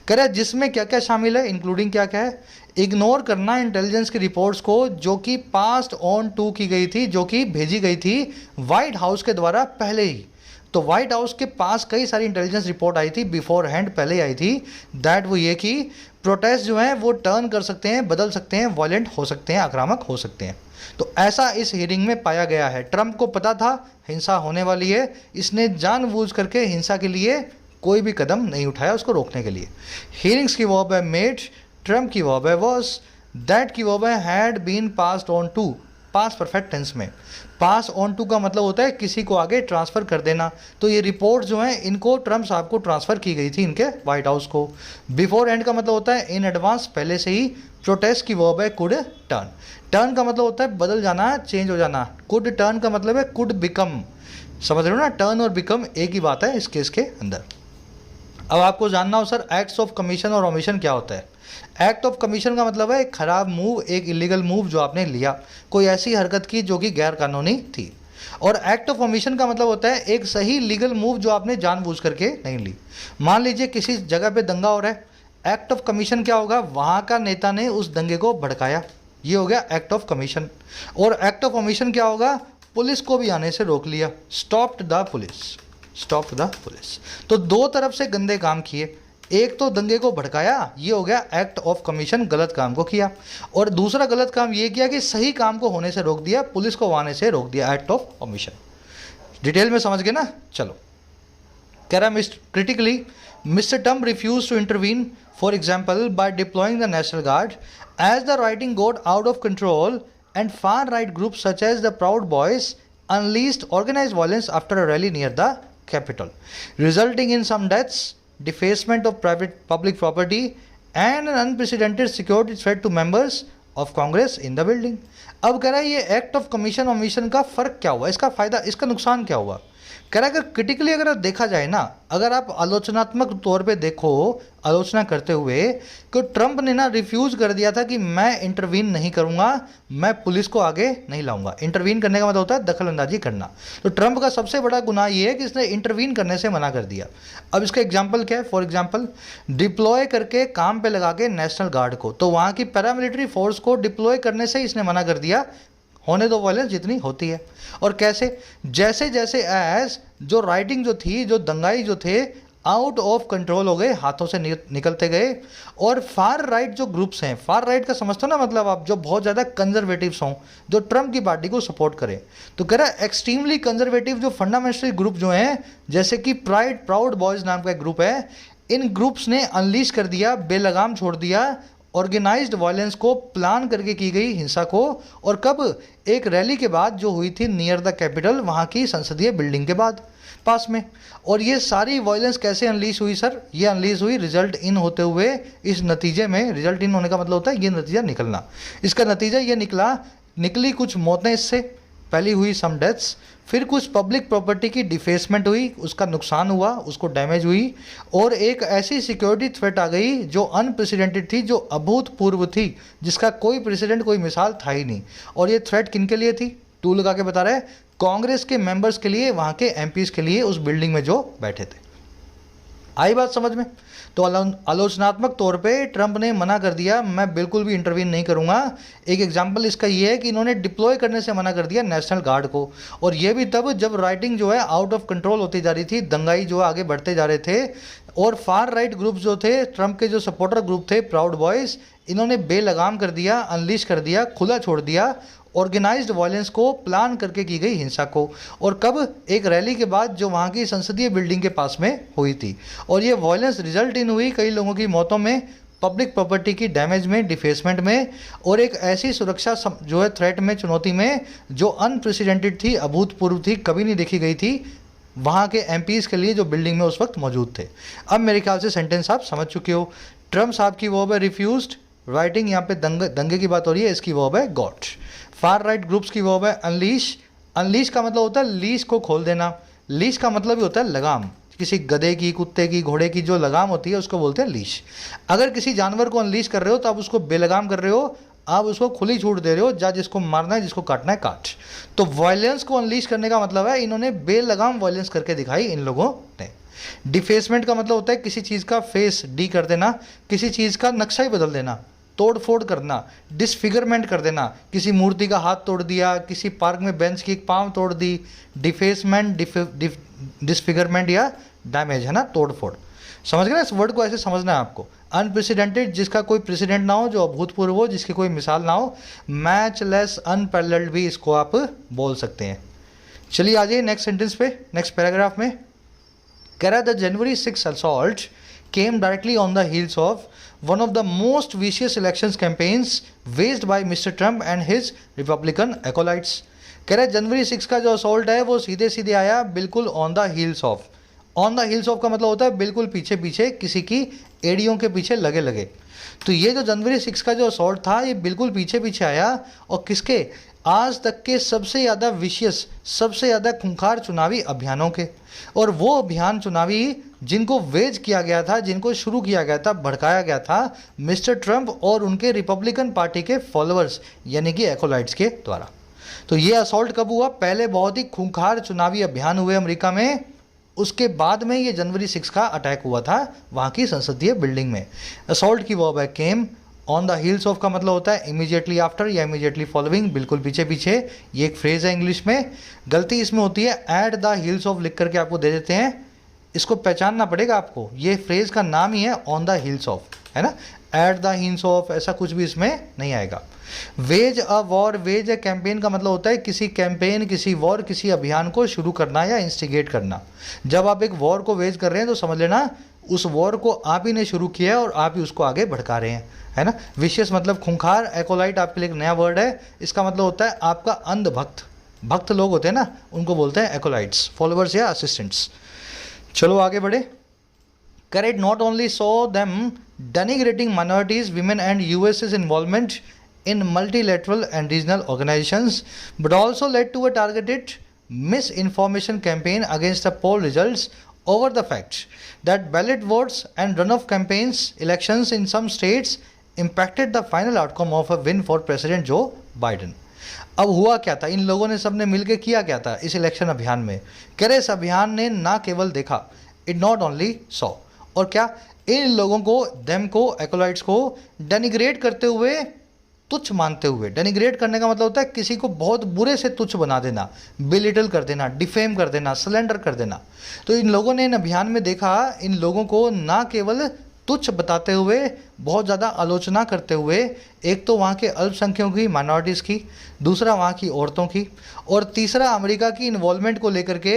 कह रहा है जिसमें क्या क्या शामिल है, इंक्लूडिंग क्या क्या है? इग्नोर करना इंटेलिजेंस की रिपोर्ट्स को जो कि पास्ट ऑन टू की गई थी, जो कि भेजी गई थी वाइट हाउस के द्वारा पहले ही। तो वाइट हाउस के पास कई सारी इंटेलिजेंस रिपोर्ट आई थी बिफोर हैंड, पहले ही आई थी, दैट वो ये कि प्रोटेस्ट जो हैं वो टर्न कर सकते हैं, बदल सकते हैं, वायलेंट हो सकते हैं, आक्रामक हो सकते हैं। तो ऐसा इस हियरिंग में पाया गया है। ट्रम्प को पता था हिंसा होने वाली है, इसने जानबूझ करके हिंसा के लिए कोई भी कदम नहीं उठाया उसको रोकने के लिए। हियरिंग्स की वर्ब है मेड, ट्रम्प की वर्ब है वॉज, दैट की वर्ब है had been passed on to, past perfect tense में। पास ऑन टू का मतलब होता है किसी को आगे ट्रांसफ़र कर देना। तो ये रिपोर्ट जो हैं इनको ट्रम्प साहब को ट्रांसफ़र की गई थी इनके वाइट हाउस को। बिफोर एंड का मतलब होता है इन एडवांस, पहले से ही। प्रोटेस्ट की वर्ब है कुड टर्न, टर्न का मतलब होता है बदल जाना, चेंज हो जाना। कुड टर्न का मतलब है कुड बिकम, समझ रहे हो ना, टर्न और बिकम एक ही बात है इस केस के अंदर। अब आपको जानना हो सर एक्ट्स ऑफ कमीशन और ओमिशन क्या होता है। एक्ट ऑफ कमीशन का मतलब है एक खराब मूव, एक इलीगल मूव जो आपने लिया, कोई ऐसी हरकत की जो कि गैर कानूनी थी। और एक्ट ऑफ ओमिशन का मतलब होता है एक सही लीगल मूव जो आपने जानबूझ करके नहीं ली। मान लीजिए किसी जगह पे दंगा हो रहा है, एक्ट ऑफ कमीशन क्या होगा? वहाँ का नेता ने उस दंगे को भड़काया, ये हो गया एक्ट ऑफ कमीशन। और एक्ट ऑफ ओमिशन क्या होगा? पुलिस को भी आने से रोक लिया, stopped the police, stop the police. तो दो तरफ से गंदे काम किए, एक तो दंगे को भड़काया, ये हो गया एक्ट ऑफ कमीशन, गलत काम को किया। और दूसरा गलत काम ये किया कि सही काम को होने से रोक दिया, पुलिस को आने से रोक दिया, एक्ट ऑफ ओमिशन। डिटेल में समझ गए ना? चलो कह रहा है critically Mr Trump refuse to intervene, for example by deploying the national guard as the rioting got out of control and far right group such as the Proud Boys unleashed organized violence after a rally near the capital, resulting in some deaths, defacement of public property, and an unprecedented security threat to members of Congress in the building। अब कह रहा है ये act of commission और omission का फ़र्क क्या हुआ, इसका फ़ायदा, इसका नुकसान क्या हुआ? कह रहा है अगर क्रिटिकली अगर देखा जाए ना, अगर आप आलोचनात्मक तौर पे देखो, आलोचना करते हुए, कि ट्रंप ने ना रिफ्यूज़ कर दिया था कि मैं इंटरवीन नहीं करूंगा, मैं पुलिस को आगे नहीं लाऊंगा। इंटरवीन करने का मतलब होता है दखल अंदाजी करना। तो ट्रंप का सबसे बड़ा गुनाह ये है कि इसने इंटरवीन करने से मना कर दिया। अब इसका एग्जाम्पल क्या है? फॉर एग्जाम्पल, डिप्लॉय करके काम पे लगा के नेशनल गार्ड को, तो वहाँ की पैरामिलिट्री फोर्स को डिप्लॉय करने से इसने मना कर दिया, होने दो वायलेंस जितनी होती है। और कैसे? जैसे जैसे एज जो राइटिंग जो थी, जो दंगाई जो थे, आउट ऑफ कंट्रोल हो गए, हाथों से निकलते गए। और फार राइट जो ग्रुप्स हैं, फार राइट का समझते हो ना, मतलब आप जो बहुत ज़्यादा कंजर्वेटिव्स हों, जो ट्रंप की पार्टी को सपोर्ट करें, तो कह रहा है एक्सट्रीमली कंजर्वेटिव जो फंडामेंटल ग्रुप जो हैं, जैसे कि प्राउड बॉयज़ नाम का एक ग्रुप है, इन ग्रुप्स ने अनलीश कर दिया, बेलगाम छोड़ दिया ऑर्गेनाइज्ड वायलेंस को, प्लान करके की गई हिंसा को। और कब? एक रैली के बाद जो हुई थी नियर द कैपिटल, वहाँ की संसदीय बिल्डिंग के बाद पास में। और ये सारी वायलेंस कैसे अनलीश हुई सर? ये अनलीश हुई रिजल्ट इन होते हुए इस नतीजे में। रिजल्ट इन होने का मतलब होता है ये नतीजा निकलना। इसका नतीजा ये निकली कुछ मौतें इससे, पहली हुई सम डेथ्स, फिर कुछ पब्लिक प्रॉपर्टी की डिफेसमेंट हुई, उसका नुकसान हुआ, उसको डैमेज हुई। और एक ऐसी सिक्योरिटी थ्रेट आ गई जो अनप्रेसिडेंटेड थी, जो अभूतपूर्व थी, जिसका कोई प्रेसिडेंट, कोई मिसाल था ही नहीं। और ये थ्रेट किन के लिए थी? टू लगा के बता रहे हैं, कांग्रेस के मेंबर्स के लिए, वहाँ के एमपीज के लिए, उस बिल्डिंग में जो बैठे थे। आई बात समझ में? तो आलोचनात्मक तौर पे ट्रंप ने मना कर दिया, मैं बिल्कुल भी इंटरवीन नहीं करूंगा। एक एग्जांपल इसका ये है कि इन्होंने डिप्लॉय करने से मना कर दिया नेशनल गार्ड को। और ये भी तब जब राइटिंग जो है आउट ऑफ कंट्रोल होती जा रही थी, दंगाई जो आगे बढ़ते जा रहे थे। और फार राइट ग्रुप जो थे, ट्रंप के जो सपोर्टर ग्रुप थे, प्राउड बॉयज़, इन्होंने बेलगाम कर दिया, अनलीश कर दिया, खुला छोड़ दिया ऑर्गेनाइज्ड वायलेंस को, प्लान करके की गई हिंसा को। और कब? एक रैली के बाद जो वहाँ की संसदीय बिल्डिंग के पास में हुई थी। और ये वायलेंस रिजल्ट इन हुई कई लोगों की मौतों में, पब्लिक प्रॉपर्टी की डैमेज में, डिफेसमेंट में, और एक ऐसी सुरक्षा जो है थ्रेट में, चुनौती में, जो अनप्रेसिडेंटेड थी, अभूतपूर्व थी, कभी नहीं देखी गई थी वहाँ के एमपीज़ के लिए जो बिल्डिंग में उस वक्त मौजूद थे। अब मेरे ख्याल से सेंटेंस आप समझ चुके हो। ट्रंप साहब की वर्ब है रिफ्यूज्ड, राइटिंग यहाँ पे दंगे की बात हो रही है, इसकी वर्ब है गॉट। फार राइट ग्रुप्स की वर्ब है अनलीश। अनलीश का मतलब होता है लीश को खोल देना। लीश का मतलब ही होता है लगाम। किसी गधे की, कुत्ते की, घोड़े की जो लगाम होती है उसको बोलते हैं लीश। अगर किसी जानवर को अनलीश कर रहे हो तो आप उसको बेलगाम कर रहे हो, आप उसको खुली छूट दे रहे हो, जा जिसको मारना है, जिसको काटना है काट। तो वायलेंस को अनलीश करने का मतलब है इन्होंने बेलगाम वायलेंस करके दिखाई इन लोगों ने। डिफेसमेंट का मतलब होता है किसी चीज़ का फेस डी कर देना, किसी चीज़ का नक्शा ही बदल देना, तोड़ फोड़ करना, डिसफिगरमेंट कर देना। किसी मूर्ति का हाथ तोड़ दिया, किसी पार्क में बेंच की एक पाँव तोड़ दी। डिफेसमेंट, डिसफिगरमेंट या डैमेज है ना, तोड़ फोड़। समझ गए ना? इस वर्ड को ऐसे समझना है आपको। अनप्रेसिडेंटेड, जिसका कोई प्रेसिडेंट ना हो, जो अभूतपूर्व हो, जिसकी कोई मिसाल ना हो। मैचलेस, अनपैरेलल्ड भी इसको आप बोल सकते हैं। चलिए आ जाइए नेक्स्ट सेंटेंस पे, नेक्स्ट पैराग्राफ में। कह रहा है the January 6 assault came directly on the heels of one of the most vicious elections campaigns waged by Mr. Trump and his Republican acolytes। कह रहा है जनवरी 6 का जो असॉल्ट है वो सीधे सीधे आया बिल्कुल on the heels of. On the heels of का मतलब होता है बिल्कुल पीछे पीछे, किसी की एड़ियों के पीछे लगे लगे। तो ये जो जनवरी 6 का जो असॉल्ट था ये बिल्कुल पीछे पीछे आया, और किसके? आज तक के सबसे ज़्यादा विशियस, सबसे ज़्यादा खूंखार चुनावी अभियानों के। और वो अभियान चुनावी जिनको वेज किया गया था, जिनको शुरू किया गया था, भड़काया गया था मिस्टर ट्रंप और उनके रिपब्लिकन पार्टी के फॉलोअर्स यानी कि एकोलाइट्स के द्वारा। तो ये असॉल्ट कब हुआ? पहले बहुत ही खूंखार चुनावी अभियान हुए अमेरिका में, उसके बाद में ये जनवरी 6 का अटैक हुआ था वहाँ की संसदीय बिल्डिंग में। असॉल्ट की वर्ब है केम। ऑन द हील्स ऑफ का मतलब होता है इमीडिएटली आफ्टर या इमीडिएटली फॉलोइंग, बिल्कुल पीछे पीछे। ये एक फ्रेज है इंग्लिश में। गलती इसमें होती है एट द हील्स ऑफ लिख करके आपको दे देते हैं, इसको पहचानना पड़ेगा आपको। ये फ्रेज का नाम ही है ऑन द हील्स ऑफ, है ना। एट द हील्स ऑफ ऐसा कुछ भी इसमें नहीं आएगा। Wage a war, wage a campaign का मतलब होता है किसी कैंपेन, किसी वॉर, किसी अभियान को शुरू करना या इंस्टिगेट करना। जब आप एक वॉर को वेज कर रहे हैं तो समझ लेना उस वॉर को आप ही ने शुरू किया और आप ही उसको आगे भड़का रहे हैं, है ना। विशेष मतलब खूंखार। एकोलाइट आपके लिए एक नया वर्ड है, इसका मतलब होता है आपका अंध भक्त। भक्त लोग होते हैं ना, उनको बोलते हैं एकोलाइट्स, फॉलोअर्स या असिस्टेंट्स। चलो आगे बढ़े। Correct not only saw them denigrating minorities, women and US's involvement in multilateral and regional organizations, but also led to a targeted misinformation campaign against the poll results over the fact that ballot votes and runoff campaigns elections in some states impacted the final outcome of a win for President Joe Biden. अब हुआ क्या था, इन लोगों ने सबने मिलकर किया क्या था इस इलेक्शन अभियान में? कह रहे इस अभियान ने ना केवल देखा, इट नॉट ओनली सॉ, और क्या इन लोगों को, देम को, एक्रोलाइट्स को डेनिग्रेट करते हुए, तुच्छ मानते हुए। डेनिग्रेट करने का मतलब होता है किसी को बहुत बुरे से तुच्छ बना देना, बिलिटल कर देना, डिफेम कर देना, स्लेंडर कर देना। तो इन लोगों ने इन अभियान में देखा इन लोगों को ना केवल तुच्छ बताते हुए, बहुत ज़्यादा आलोचना करते हुए, एक तो वहाँ के अल्पसंख्यकों की, माइनॉरिटीज़ की, दूसरा वहाँ की औरतों की, और तीसरा अमेरिका की इन्वॉल्वमेंट को लेकर के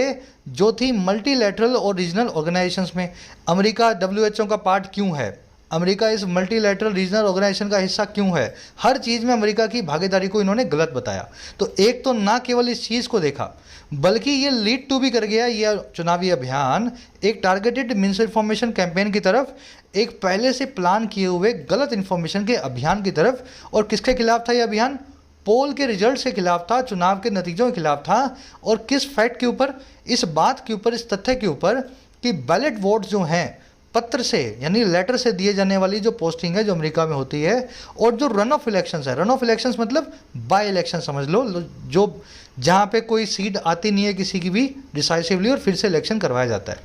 जो थी मल्टीलैटरल और रीजनल ऑर्गेनाइजेशंस में। अमेरिका WHO का पार्ट क्यों है, अमेरिका इस मल्टीलैटरल रीजनल ऑर्गेनाइजेशन का हिस्सा क्यों है, हर चीज़ में अमेरिका की भागीदारी को इन्होंने गलत बताया। तो एक तो ना केवल इस चीज़ को देखा, बल्कि ये लीड टू भी कर गया ये चुनावी अभियान एक टारगेटेड मिस इन्फॉर्मेशन कैंपेन की तरफ, एक पहले से प्लान किए हुए गलत इन्फॉर्मेशन के अभियान की तरफ। और किसके खिलाफ था ये अभियान? पोल के रिजल्ट के खिलाफ था, चुनाव के नतीजों के खिलाफ था। और किस फैक्ट के ऊपर? इस बात के ऊपर, इस तथ्य के ऊपर कि बैलेट वोट जो हैं, पत्र से यानी लेटर से दिए जाने वाली जो पोस्टिंग है जो अमेरिका में होती है, और जो रन ऑफ इलेक्शंस है, रन ऑफ इलेक्शंस मतलब बाय इलेक्शन समझ लो, जो जहाँ पे कोई सीट आती नहीं है किसी की भी डिसाइसिवली और फिर से इलेक्शन करवाया जाता है।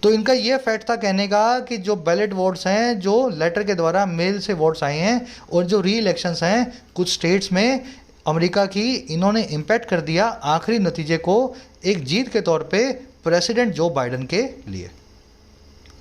तो इनका ये फैक्ट था कहने का कि जो बैलेट वोट्स हैं, जो लेटर के द्वारा मेल से वोट्स आए हैं, और जो री इलेक्शंस हैं कुछ स्टेट्स में अमेरिका की, इन्होंने इम्पैक्ट कर दिया आखिरी नतीजे को एक जीत के तौर पे प्रेसिडेंट जो बाइडन के लिए।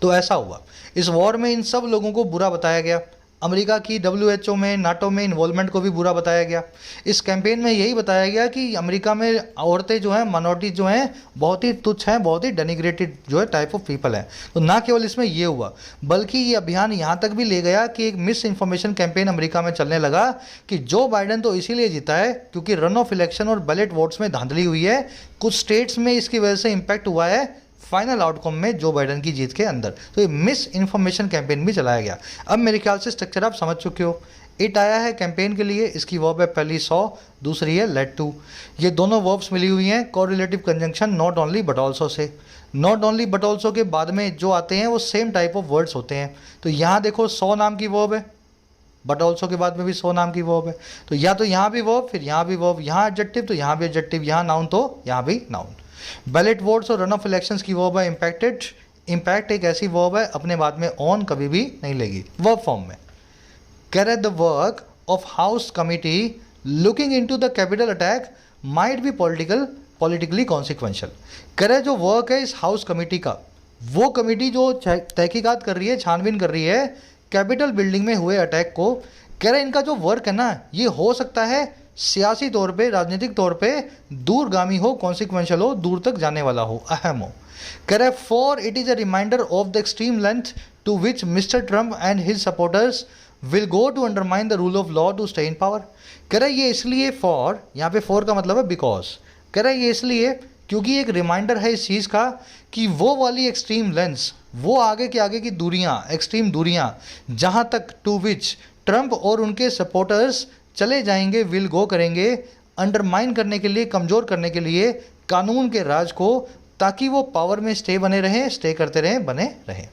तो ऐसा हुआ, इस वॉर में इन सब लोगों को बुरा बताया गया, अमेरिका की WHO में, नाटो में इन्वॉल्वमेंट को भी बुरा बताया गया। इस कैंपेन में यही बताया गया कि अमेरिका में औरतें जो हैं, माइनॉरिटीज जो हैं, बहुत ही तुच्छ हैं, बहुत ही डेनिग्रेटेड जो है टाइप ऑफ पीपल हैं। तो ना केवल इसमें ये हुआ, बल्कि ये अभियान यहाँ तक भी ले गया कि एक मिस इन्फॉर्मेशन कैंपेन अमेरिका में चलने लगा कि जो बाइडन तो इसीलिए जीता है क्योंकि रन ऑफ इलेक्शन और बैलेट वोट्स में धांधली हुई है, कुछ स्टेट्स में इसकी वजह से इम्पैक्ट हुआ है फाइनल आउटकम में जो बाइडन की जीत के अंदर। तो ये मिस इन्फॉर्मेशन कैंपेन भी चलाया गया। अब मेरे ख्याल से स्ट्रक्चर आप समझ चुके हो। इट आया है कैंपेन के लिए, इसकी वर्ब है पहली सॉ, दूसरी है लेट टू। ये दोनों वर्ब्स मिली हुई हैं correlative conjunction not only but also say. Not only but also के बाद में जो आते हैं वो सेम टाइप ऑफ वर्ड्स होते हैं। तो यहाँ देखो सॉ नाम की वर्ब है, बट ऑल्सो के बाद में भी सो नाम की वर्ब है। तो या तो यहाँ भी वर्ब, फिर यहाँ भी वर्ब, यहाँ एडजेक्टिव तो यहाँ भी एडजेक्टिव, यहाँ नाउन तो यहाँ भी नाउन। बैलेट वोट्स और रन ऑफ इलेक्शंस की वर्ब है इम्पैक्टेड। इम्पैक्ट एक ऐसी वर्ब है अपने बाद में ऑन कभी भी नहीं लेगी, वर्ब फॉर्म में। कैरे the work of House committee looking into the Capitol attack might be politically consequential. करे जो वर्क है इस हाउस कमिटी का, वो कमिटी जो तहकीकात कर रही है, छानबीन कर रही है कैपिटल बिल्डिंग में हुए अटैक को, कह रहे इनका जो वर्क है ना, ये हो सकता है सियासी तौर पे, राजनीतिक तौर पे दूरगामी हो, कॉन्सिक्वेंशियल हो, दूर तक जाने वाला हो, अहम हो। कह रहे for it is a reminder of the extreme length to which Mr Trump and his supporters will go to undermine the rule of law to stay in power. कह रहे ये इसलिए, फॉर यहाँ पे फॉर का मतलब है बिकॉज, कह रहे ये इसलिए क्योंकि एक रिमाइंडर है इस चीज़ का कि वो वाली एक्सट्रीम लेंस, वो आगे की दूरियाँ, एक्सट्रीम दूरियाँ जहाँ तक टू विच ट्रम्प और उनके सपोर्टर्स चले जाएंगे, विल गो करेंगे अंडरमाइन करने के लिए, कमज़ोर करने के लिए कानून के राज को, ताकि वो पावर में स्टे करते रहें, बने रहें।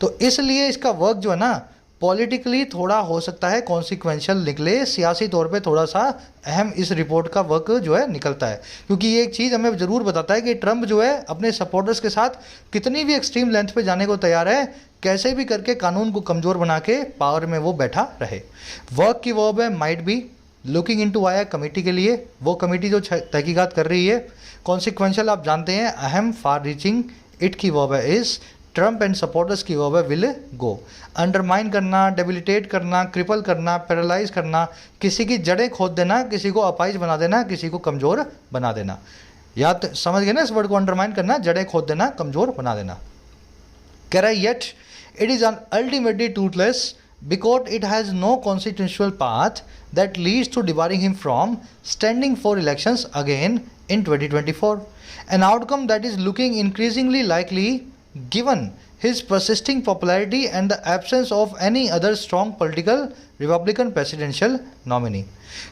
तो इसलिए इसका वर्क जो है ना पॉलिटिकली थोड़ा हो सकता है कॉन्सिक्वेंशियल निकले, सियासी तौर पे थोड़ा सा अहम इस रिपोर्ट का वर्क जो है निकलता है। क्योंकि ये एक चीज़ हमें ज़रूर बताता है कि ट्रम्प जो है अपने सपोर्टर्स के साथ कितनी भी एक्सट्रीम लेंथ पे जाने को तैयार है, कैसे भी करके कानून को कमज़ोर बना के पावर में वो बैठा रहे। वर्क की वर्ब है माइट बी, लुकिंग इनटू आया कमेटी के लिए, वो कमेटी जो तहकीकात कर रही है। कॉन्सिक्वेंशियल आप जानते हैं, अहम, फार रीचिंग। इट की वर्ब है इज, ट्रम्प एंड सपोर्टर्स की वर्ब है विल गो। अंडरमाइन करना, डेबिलिटेट करना, क्रिपल करना, पैरालाइज करना, किसी की जड़ें खोद देना, किसी को अपाइज बना देना, किसी को कमज़ोर बना देना। याद समझ गए ना इस वर्ड को, अंडरमाइन करना, जड़ें खोद देना, कमज़ोर बना देना। कह रहा है yet it is ultimately Toothless because it has no constitutional path that leads to debarring him from standing for elections again in 2024, an outcome that is looking increasingly likely given his persisting popularity and the absence of any other strong political Republican presidential nominee।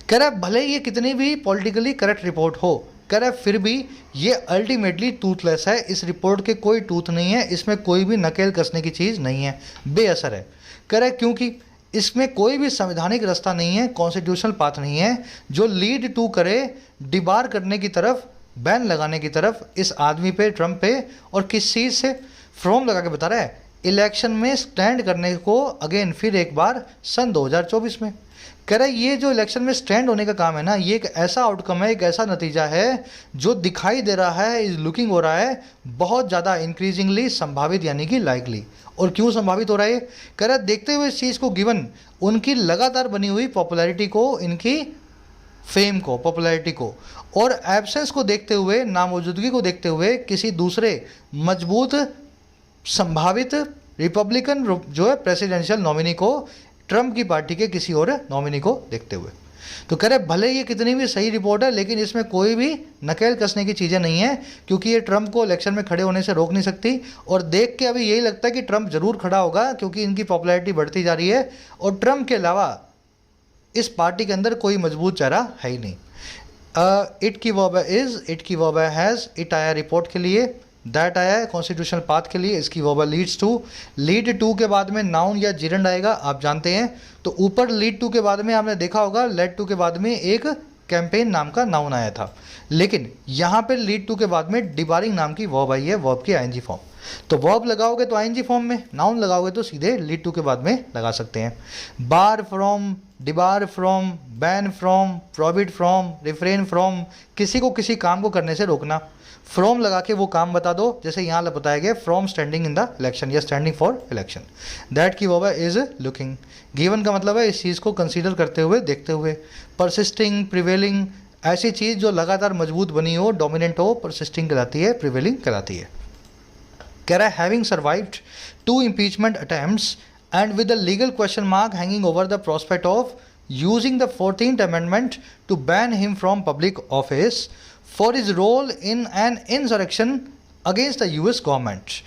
कह रहा है भले ये कितनी भी politically correct report हो, कह रहा है फिर भी ये अल्टीमेटली टूथलेस है, इस रिपोर्ट के कोई टूथ नहीं है, इसमें कोई भी नकेल कसने की चीज़ नहीं है, बेअसर है। कह रहा है क्योंकि इसमें कोई भी संवैधानिक रास्ता नहीं है, कॉन्स्टिट्यूशनल पाथ नहीं है जो लीड टू करे डिबार करने की तरफ, बैन लगाने की तरफ इस आदमी पे, ट्रंप पे। और किस चीज़ से फ्रॉम लगा के बता रहा है, इलेक्शन में स्टैंड करने को अगेन फिर एक बार सन 2024 में। कह रहा है ये जो इलेक्शन में स्टैंड होने का काम है ना, ये एक ऐसा आउटकम है, एक ऐसा नतीजा है जो दिखाई दे रहा है, इज लुकिंग हो रहा है बहुत ज़्यादा इंक्रीजिंगली संभावित, यानी कि लाइकली। और क्यों संभावित हो रहा है? कह रहा है देखते हुए इस चीज़ को, गिवन उनकी लगातार बनी हुई पॉपुलैरिटी को, इनकी फेम को, पॉपुलैरिटी को, और एब्सेंस को देखते हुए, नामौजूदगी को देखते हुए किसी दूसरे मजबूत संभावित रिपब्लिकन जो है प्रेसिडेंशियल नॉमिनी को, ट्रंप की पार्टी के किसी और नॉमिनी को देखते हुए। तो कह रहे भले ये कितनी भी सही रिपोर्ट है, लेकिन इसमें कोई भी नकेल कसने की चीज़ें नहीं है, क्योंकि ये ट्रंप को इलेक्शन में खड़े होने से रोक नहीं सकती। और देख के अभी यही लगता है कि ट्रंप जरूर खड़ा होगा, क्योंकि इनकी पॉपुलैरिटी बढ़ती जा रही है और ट्रंप के अलावा इस पार्टी के अंदर कोई मजबूत चेहरा है ही नहीं। इट की वर्ब इज, इट की वर्ब हैज़, इट आया रिपोर्ट के लिए, दैट आया है कॉन्स्टिट्यूशनल पाथ के लिए, इसकी verb leads to. Lead to के बाद में नाउन या जिरंड आएगा, आप जानते हैं। तो ऊपर लीड टू के बाद में आपने देखा होगा, लेड टू के बाद में एक कैंपेन नाम का नाउन आया था, लेकिन यहाँ पे लीड टू के बाद में डिबारिंग नाम की वर्ब आई है, वर्ब की आईएनजी फॉर्म। तो वर्ब लगाओगे तो आईएनजी फॉर्म में, नाउन लगाओगे तो सीधे लीड टू के बाद में लगा सकते हैं। Bar from, debar from, ban from, prohibit from, refrain from, किसी को किसी काम को करने से रोकना। फ्रॉम लगा के वो काम बता दो, जैसे यहाँ बताया गया, from standing in the election या स्टैंडिंग फॉर इलेक्शन। दैट की वर्ब इज लुकिंग। गिवन का मतलब है इस चीज़ को कंसीडर करते हुए, देखते हुए। परसिस्टिंग, प्रिवेलिंग, ऐसी चीज़ जो लगातार मजबूत बनी हो, डोमिनेंट हो, परसिस्टिंग कहलाती है, प्रिवेलिंग कहलाती है। कह रहा है having survived 2 impeachment attempts and with the legal question mark hanging over the prospect of using the 14th amendment to ban him from public office for his role in an insurrection against the US government,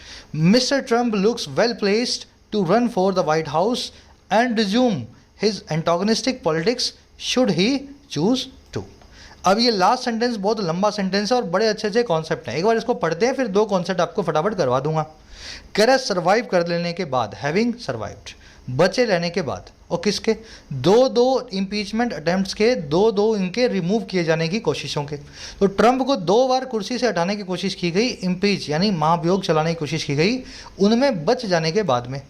Mr. Trump looks well placed to run for the White House and resume his antagonistic politics should he choose to। अब ये last sentence बहुत लंबा sentence है और बड़े अच्छे अच्छे concept हैं, एक बार इसको पढ़ते हैं, फिर 2 कॉन्सेप्ट आपको फटाफट करवा दूंगा। कह रहा है सर्वाइव कर लेने के बाद, हैविंग सर्वाइव्ड, बचे रहने के बाद, और किसके, 2 इम्पीचमेंट अटेम्प्ट्स के, 2 इनके रिमूव किए जाने की कोशिशों के। तो ट्रंप को 2 बार कुर्सी से हटाने की कोशिश की गई, इम्पीच यानी महाभियोग चलाने की कोशिश की गई, उनमें बच जाने के बाद में।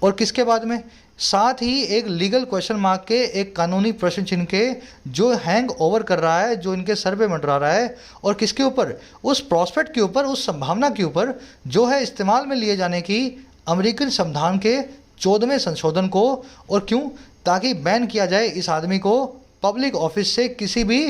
और किसके बाद में? साथ ही एक लीगल क्वेश्चन मार्क के, एक कानूनी प्रश्न चिन्ह के जो हैंग ओवर कर रहा है, जो इनके सर पे मंडरा रहा है, और किसके ऊपर? उस प्रॉस्पेक्ट के ऊपर, उस संभावना के ऊपर जो है इस्तेमाल में लिए जाने की अमेरिकन संविधान के 14वें संशोधन को। और क्यों? ताकि बैन किया जाए इस आदमी को पब्लिक ऑफिस से, किसी भी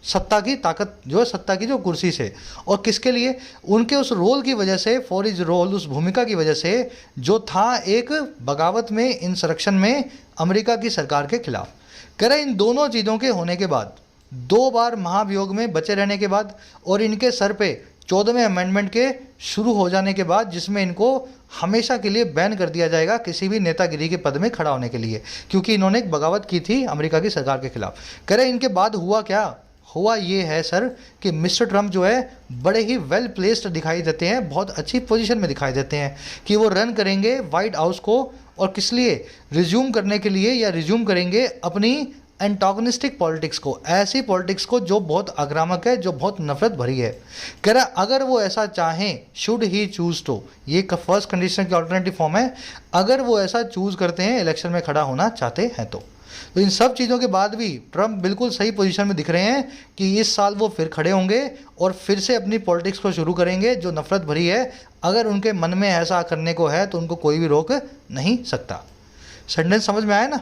सत्ता की ताकत जो है, सत्ता की जो कुर्सी से। और किसके लिए? उनके उस रोल की वजह से, फॉर इज रोल, उस भूमिका की वजह से जो था एक बगावत में, इंसरेक्शन में अमेरिका की सरकार के खिलाफ। कह रहे इन दोनों चीज़ों के होने के बाद, 2 बार महाभियोग में बचे रहने के बाद, और इनके सर पे 14वें अमेंडमेंट के शुरू हो जाने के बाद, जिसमें इनको हमेशा के लिए बैन कर दिया जाएगा किसी भी नेतागिरी के पद में खड़ा होने के लिए, क्योंकि इन्होंने एक बगावत की थी अमेरिका की सरकार के खिलाफ। कह रहे इनके बाद हुआ क्या? हुआ ये है सर कि मिस्टर ट्रंप जो है बड़े ही वेल प्लेस्ड दिखाई देते हैं, बहुत अच्छी पोजीशन में दिखाई देते हैं कि वो रन करेंगे व्हाइट हाउस को। और किस लिए? रिज्यूम करने के लिए, या रिज्यूम करेंगे अपनी एंटागोनिस्टिक पॉलिटिक्स को, ऐसी पॉलिटिक्स को जो बहुत आक्रामक है, जो बहुत नफरत भरी है। कह रहा अगर वो ऐसा चाहें, शुड ही चूज टू, ये फर्स्ट कंडीशन की ऑल्टरनेटिव फॉर्म है, अगर वो ऐसा चूज करते हैं, इलेक्शन में खड़ा होना चाहते हैं तो इन सब चीज़ों के बाद भी ट्रंप बिल्कुल सही पोजीशन में दिख रहे हैं कि इस साल वो फिर खड़े होंगे और फिर से अपनी पॉलिटिक्स को शुरू करेंगे जो नफरत भरी है। अगर उनके मन में ऐसा करने को है तो उनको कोई भी रोक नहीं सकता। सेंटेंस समझ में आया ना?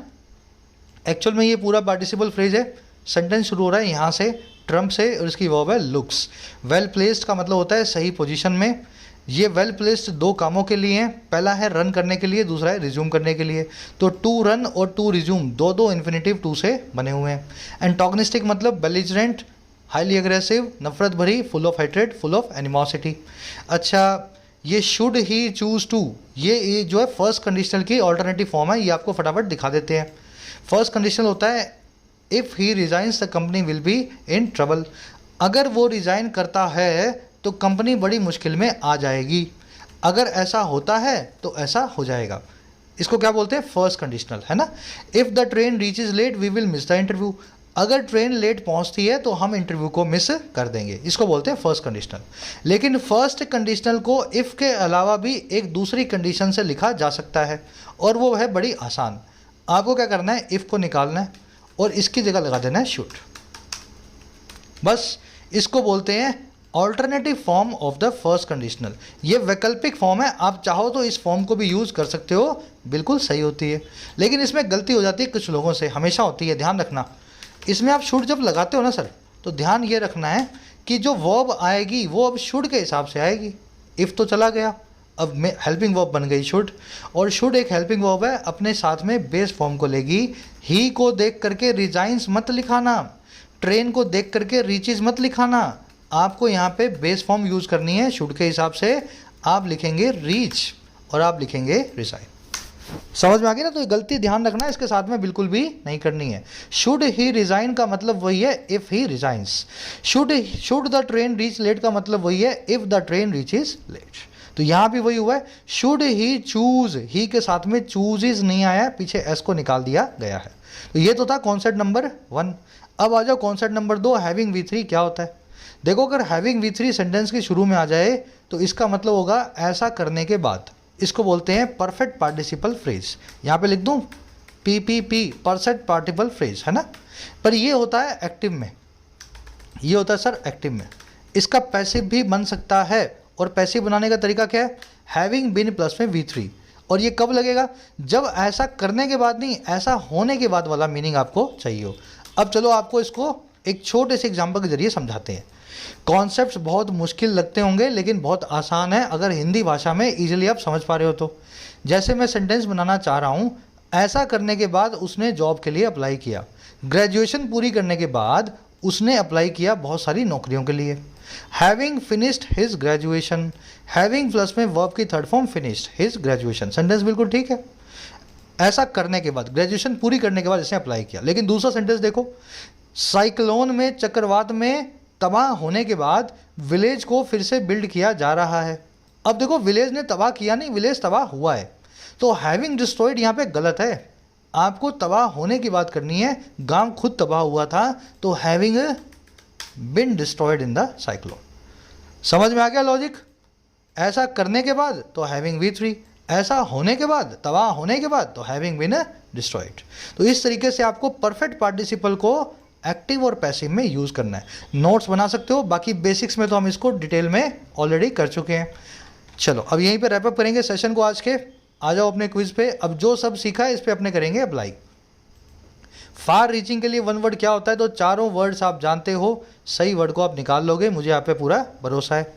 एक्चुअल में ये पूरा पार्टिसिपल फ्रेज है। सेंटेंस शुरू हो रहा है यहाँ से, ट्रंप से, और इसकी वर्ब है लुक्स। वेल प्लेस्ड का मतलब होता है सही पोजीशन में। ये वेल प्लेस्ड 2 कामों के लिए हैं, पहला है रन करने के लिए, दूसरा है रिज्यूम करने के लिए। तो टू रन और टू रिज्यूम 2 इन्फिनेटिव टू से बने हुए हैं। एंटागोनिस्टिक मतलब बेलिजरेंट, हाईली एग्रेसिव, नफरत भरी, full of hatred, full of animosity. अच्छा, ये शुड ही चूज टू, ये जो है फर्स्ट कंडीशनल की ऑल्टरनेटिव फॉर्म है, ये आपको फटाफट दिखा देते हैं। फर्स्ट कंडीशनल होता है if he resigns the company will be in trouble. अगर वो रिज़ाइन करता है तो कंपनी बड़ी मुश्किल में आ जाएगी। अगर ऐसा होता है तो ऐसा हो जाएगा। इसको क्या बोलते हैं? फर्स्ट कंडीशनल, है ना। If the train reach is late we will miss the interview. अगर ट्रेन लेट पहुंचती है तो हम इंटरव्यू को मिस कर देंगे। इसको बोलते हैं फर्स्ट कंडीशनल। लेकिन फर्स्ट कंडीशनल को इफ़ के अलावा भी एक दूसरी कंडीशन से लिखा जा सकता है और वो है बड़ी आसान। आपको क्या करना है? इफ़ को निकालना है और इसकी जगह लगा देना है शुड। बस इसको बोलते हैं alternative form of the first conditional. ये वैकल्पिक फॉर्म है। आप चाहो तो इस फॉर्म को भी यूज़ कर सकते हो, बिल्कुल सही होती है। लेकिन इसमें गलती हो जाती है कुछ लोगों से, हमेशा होती है, ध्यान रखना। इसमें आप शुड जब लगाते हो ना सर, तो ध्यान ये रखना है कि जो वर्ब आएगी वो अब शुड के हिसाब से आएगी। इफ़ तो चला गया, अब हेल्पिंग वर्ब बन गई शुड, और शुड एक हेल्पिंग वर्ब है, अपने साथ में बेस फॉर्म को लेगी। ही को देख करके रिजाइंस मत लिखाना, ट्रेन को देख करके रीचेज मत लिखाना। आपको यहाँ पे बेस फॉर्म यूज़ करनी है शुड के हिसाब से। आप लिखेंगे रीच और आप लिखेंगे रिजाइन। समझ में आ गई ना? तो ये गलती ध्यान रखना, इसके साथ में बिल्कुल भी नहीं करनी है। शुड ही रिजाइन का मतलब वही है if he resigns. Should the train reach late का मतलब वही है if the train reaches late. तो यहाँ भी वही हुआ है। शुड ही चूज, ही के साथ में चूजेज नहीं आया, पीछे एस को निकाल दिया गया है। तो ये तो था कॉन्सेप्ट नंबर 1। अब आ जाओ कॉन्सेप्ट नंबर 2, हैविंग V3 क्या होता है। देखो, अगर हैविंग V3 सेंटेंस के शुरू में आ जाए तो इसका मतलब होगा ऐसा करने के बाद। इसको बोलते हैं परफेक्ट पार्टिसिपल फ्रेज। यहाँ पे लिख दूँ PPP, परफेक्ट पार्टिसिपल फ्रेज, है ना। पर ये होता है एक्टिव में, ये होता है सर एक्टिव में। इसका पैसिव भी बन सकता है, और पैसिव बनाने का तरीका क्या है? हैविंग बीन प्लस में V3। और ये कब लगेगा? जब ऐसा करने के बाद नहीं, ऐसा होने के बाद वाला मीनिंग आपको चाहिए हो। अब चलो आपको इसको एक छोटे से एग्जाम्पल के जरिए समझाते हैं। कॉन्सेप्ट्स बहुत मुश्किल लगते होंगे लेकिन बहुत आसान है अगर हिंदी भाषा में इजीली आप समझ पा रहे हो तो। जैसे मैं सेंटेंस बनाना चाह रहा हूँ, ऐसा करने के बाद उसने जॉब के लिए अप्लाई किया। ग्रेजुएशन पूरी करने के बाद उसने अप्लाई किया बहुत सारी नौकरियों के लिए। Having finished his graduation, having plus में वर्ब की third form finished his graduation. Sentence बिल्कुल ठीक है। ऐसा करने के बाद, ग्रेजुएशन पूरी करने के बाद इसने अप्लाई किया। लेकिन दूसरा सेंटेंस देखो, साइक्लोन में, चक्रवात में तबाह होने के बाद विलेज को फिर से बिल्ड किया जा रहा है। अब देखो, विलेज ने तबाह किया नहीं, विलेज तबाह हुआ है। तो हैविंग डिस्ट्रॉयड यहाँ पे गलत है। आपको तबाह होने की बात करनी है। गांव खुद तबाह हुआ था, तो having been destroyed in the cyclone. समझ में आ गया लॉजिक? ऐसा करने के बाद तो हैविंग V3, ऐसा होने के बाद, तबाह होने के बाद तो हैविंग बिन डिस्ट्रॉयड। तो इस तरीके से आपको परफेक्ट पार्टिसिपल को एक्टिव और पैसिव में यूज़ करना है। नोट्स बना सकते हो, बाकी बेसिक्स में तो हम इसको डिटेल में ऑलरेडी कर चुके हैं। चलो अब यहीं पे रैप अप करेंगे सेशन को आज के। आ जाओ अपने क्विज पे। अब जो सब सीखा है इस पे अपने करेंगे अप्लाई। फार रीचिंग के लिए वन वर्ड क्या होता है? तो चारों वर्ड्स आप जानते हो, सही वर्ड को आप निकाल लोगे, मुझे आप पे पूरा भरोसा है।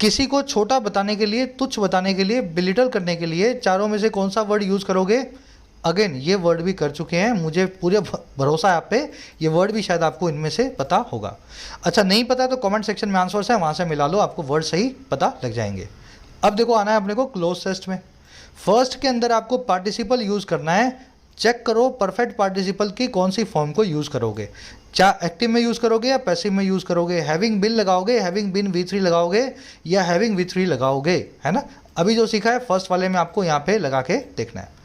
किसी को छोटा बताने के लिए, तुच्छ बताने के लिए, बिलिटल करने के लिए चारों में से कौन सा वर्ड यूज़ करोगे? अगेन ये वर्ड भी कर चुके हैं, मुझे पूरे भरोसा है आप पे। ये वर्ड भी शायद आपको इनमें से पता होगा। अच्छा, नहीं पता तो कमेंट सेक्शन में आंसर्स है, वहाँ से मिला लो, आपको वर्ड सही पता लग जाएंगे। अब देखो, आना है अपने को क्लोज टेस्ट में। फर्स्ट के अंदर आपको पार्टिसिपल यूज़ करना है। चेक करो परफेक्ट पार्टिसिपल की कौन सी फॉर्म को यूज़ करोगे। क्या एक्टिव में यूज़ करोगे या पैसिव में यूज़ करोगे? हैविंग बिन लगाओगे, हैविंग बिन V3 लगाओगे या हैविंग V3 लगाओगे, है ना। अभी जो सीखा है फर्स्ट वाले में आपको यहाँ पे लगा के देखना है।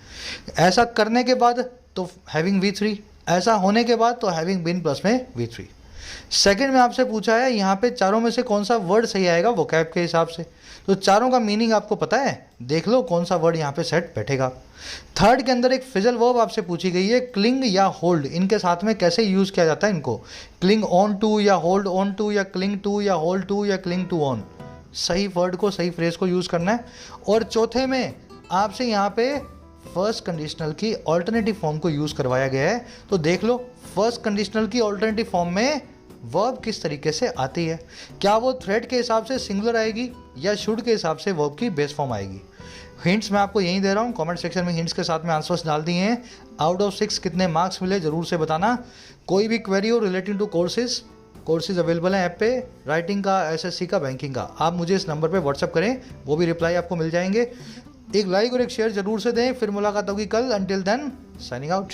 ऐसा करने के बाद तो हैविंग V3, ऐसा होने के बाद तो हैविंग बिन प्लस में V3। सेकंड में आपसे पूछा है यहाँ पे चारों में से कौन सा वर्ड सही आएगा वोकैब के हिसाब से। तो चारों का मीनिंग आपको पता है, देख लो कौन सा वर्ड यहाँ पे सेट बैठेगा। थर्ड के अंदर एक फिजल वर्ब आपसे पूछी गई है, क्लिंग या होल्ड, इनके साथ में कैसे यूज़ किया जाता है इनको? क्लिंग ऑन टू या होल्ड ऑन टू या क्लिंग टू या होल्ड टू या क्लिंग टू ऑन। सही वर्ड को, सही फ्रेज को यूज़ करना है। और चौथे में आपसे यहाँ पे फर्स्ट कंडीशनल की ऑल्टरनेटिव फॉर्म को यूज़ करवाया गया है। तो देख लो फर्स्ट कंडीशनल की ऑल्टरनेटिव फॉर्म में वर्ब किस तरीके से आती है। क्या वो थ्रेड के हिसाब से सिंगुलर आएगी या शुड के हिसाब से वर्ब की बेस फॉर्म आएगी? हिंट्स मैं आपको यहीं दे रहा हूँ, कमेंट सेक्शन में हिंट्स के साथ में आंसर्स डाल दिए हैं। आउट ऑफ 6 कितने मार्क्स मिले ज़रूर से बताना। कोई भी क्वेरी हो रिलेटिंग टू कोर्सेज अवेलेबल है ऐप पे, राइटिंग का, SSC का, बैंकिंग का, आप मुझे इस नंबर पे व्हाट्सअप करें, वो भी रिप्लाई आपको मिल जाएंगे। एक लाइक और एक शेयर जरूर से दें। फिर मुलाकात होगी कल। Until then, signing out.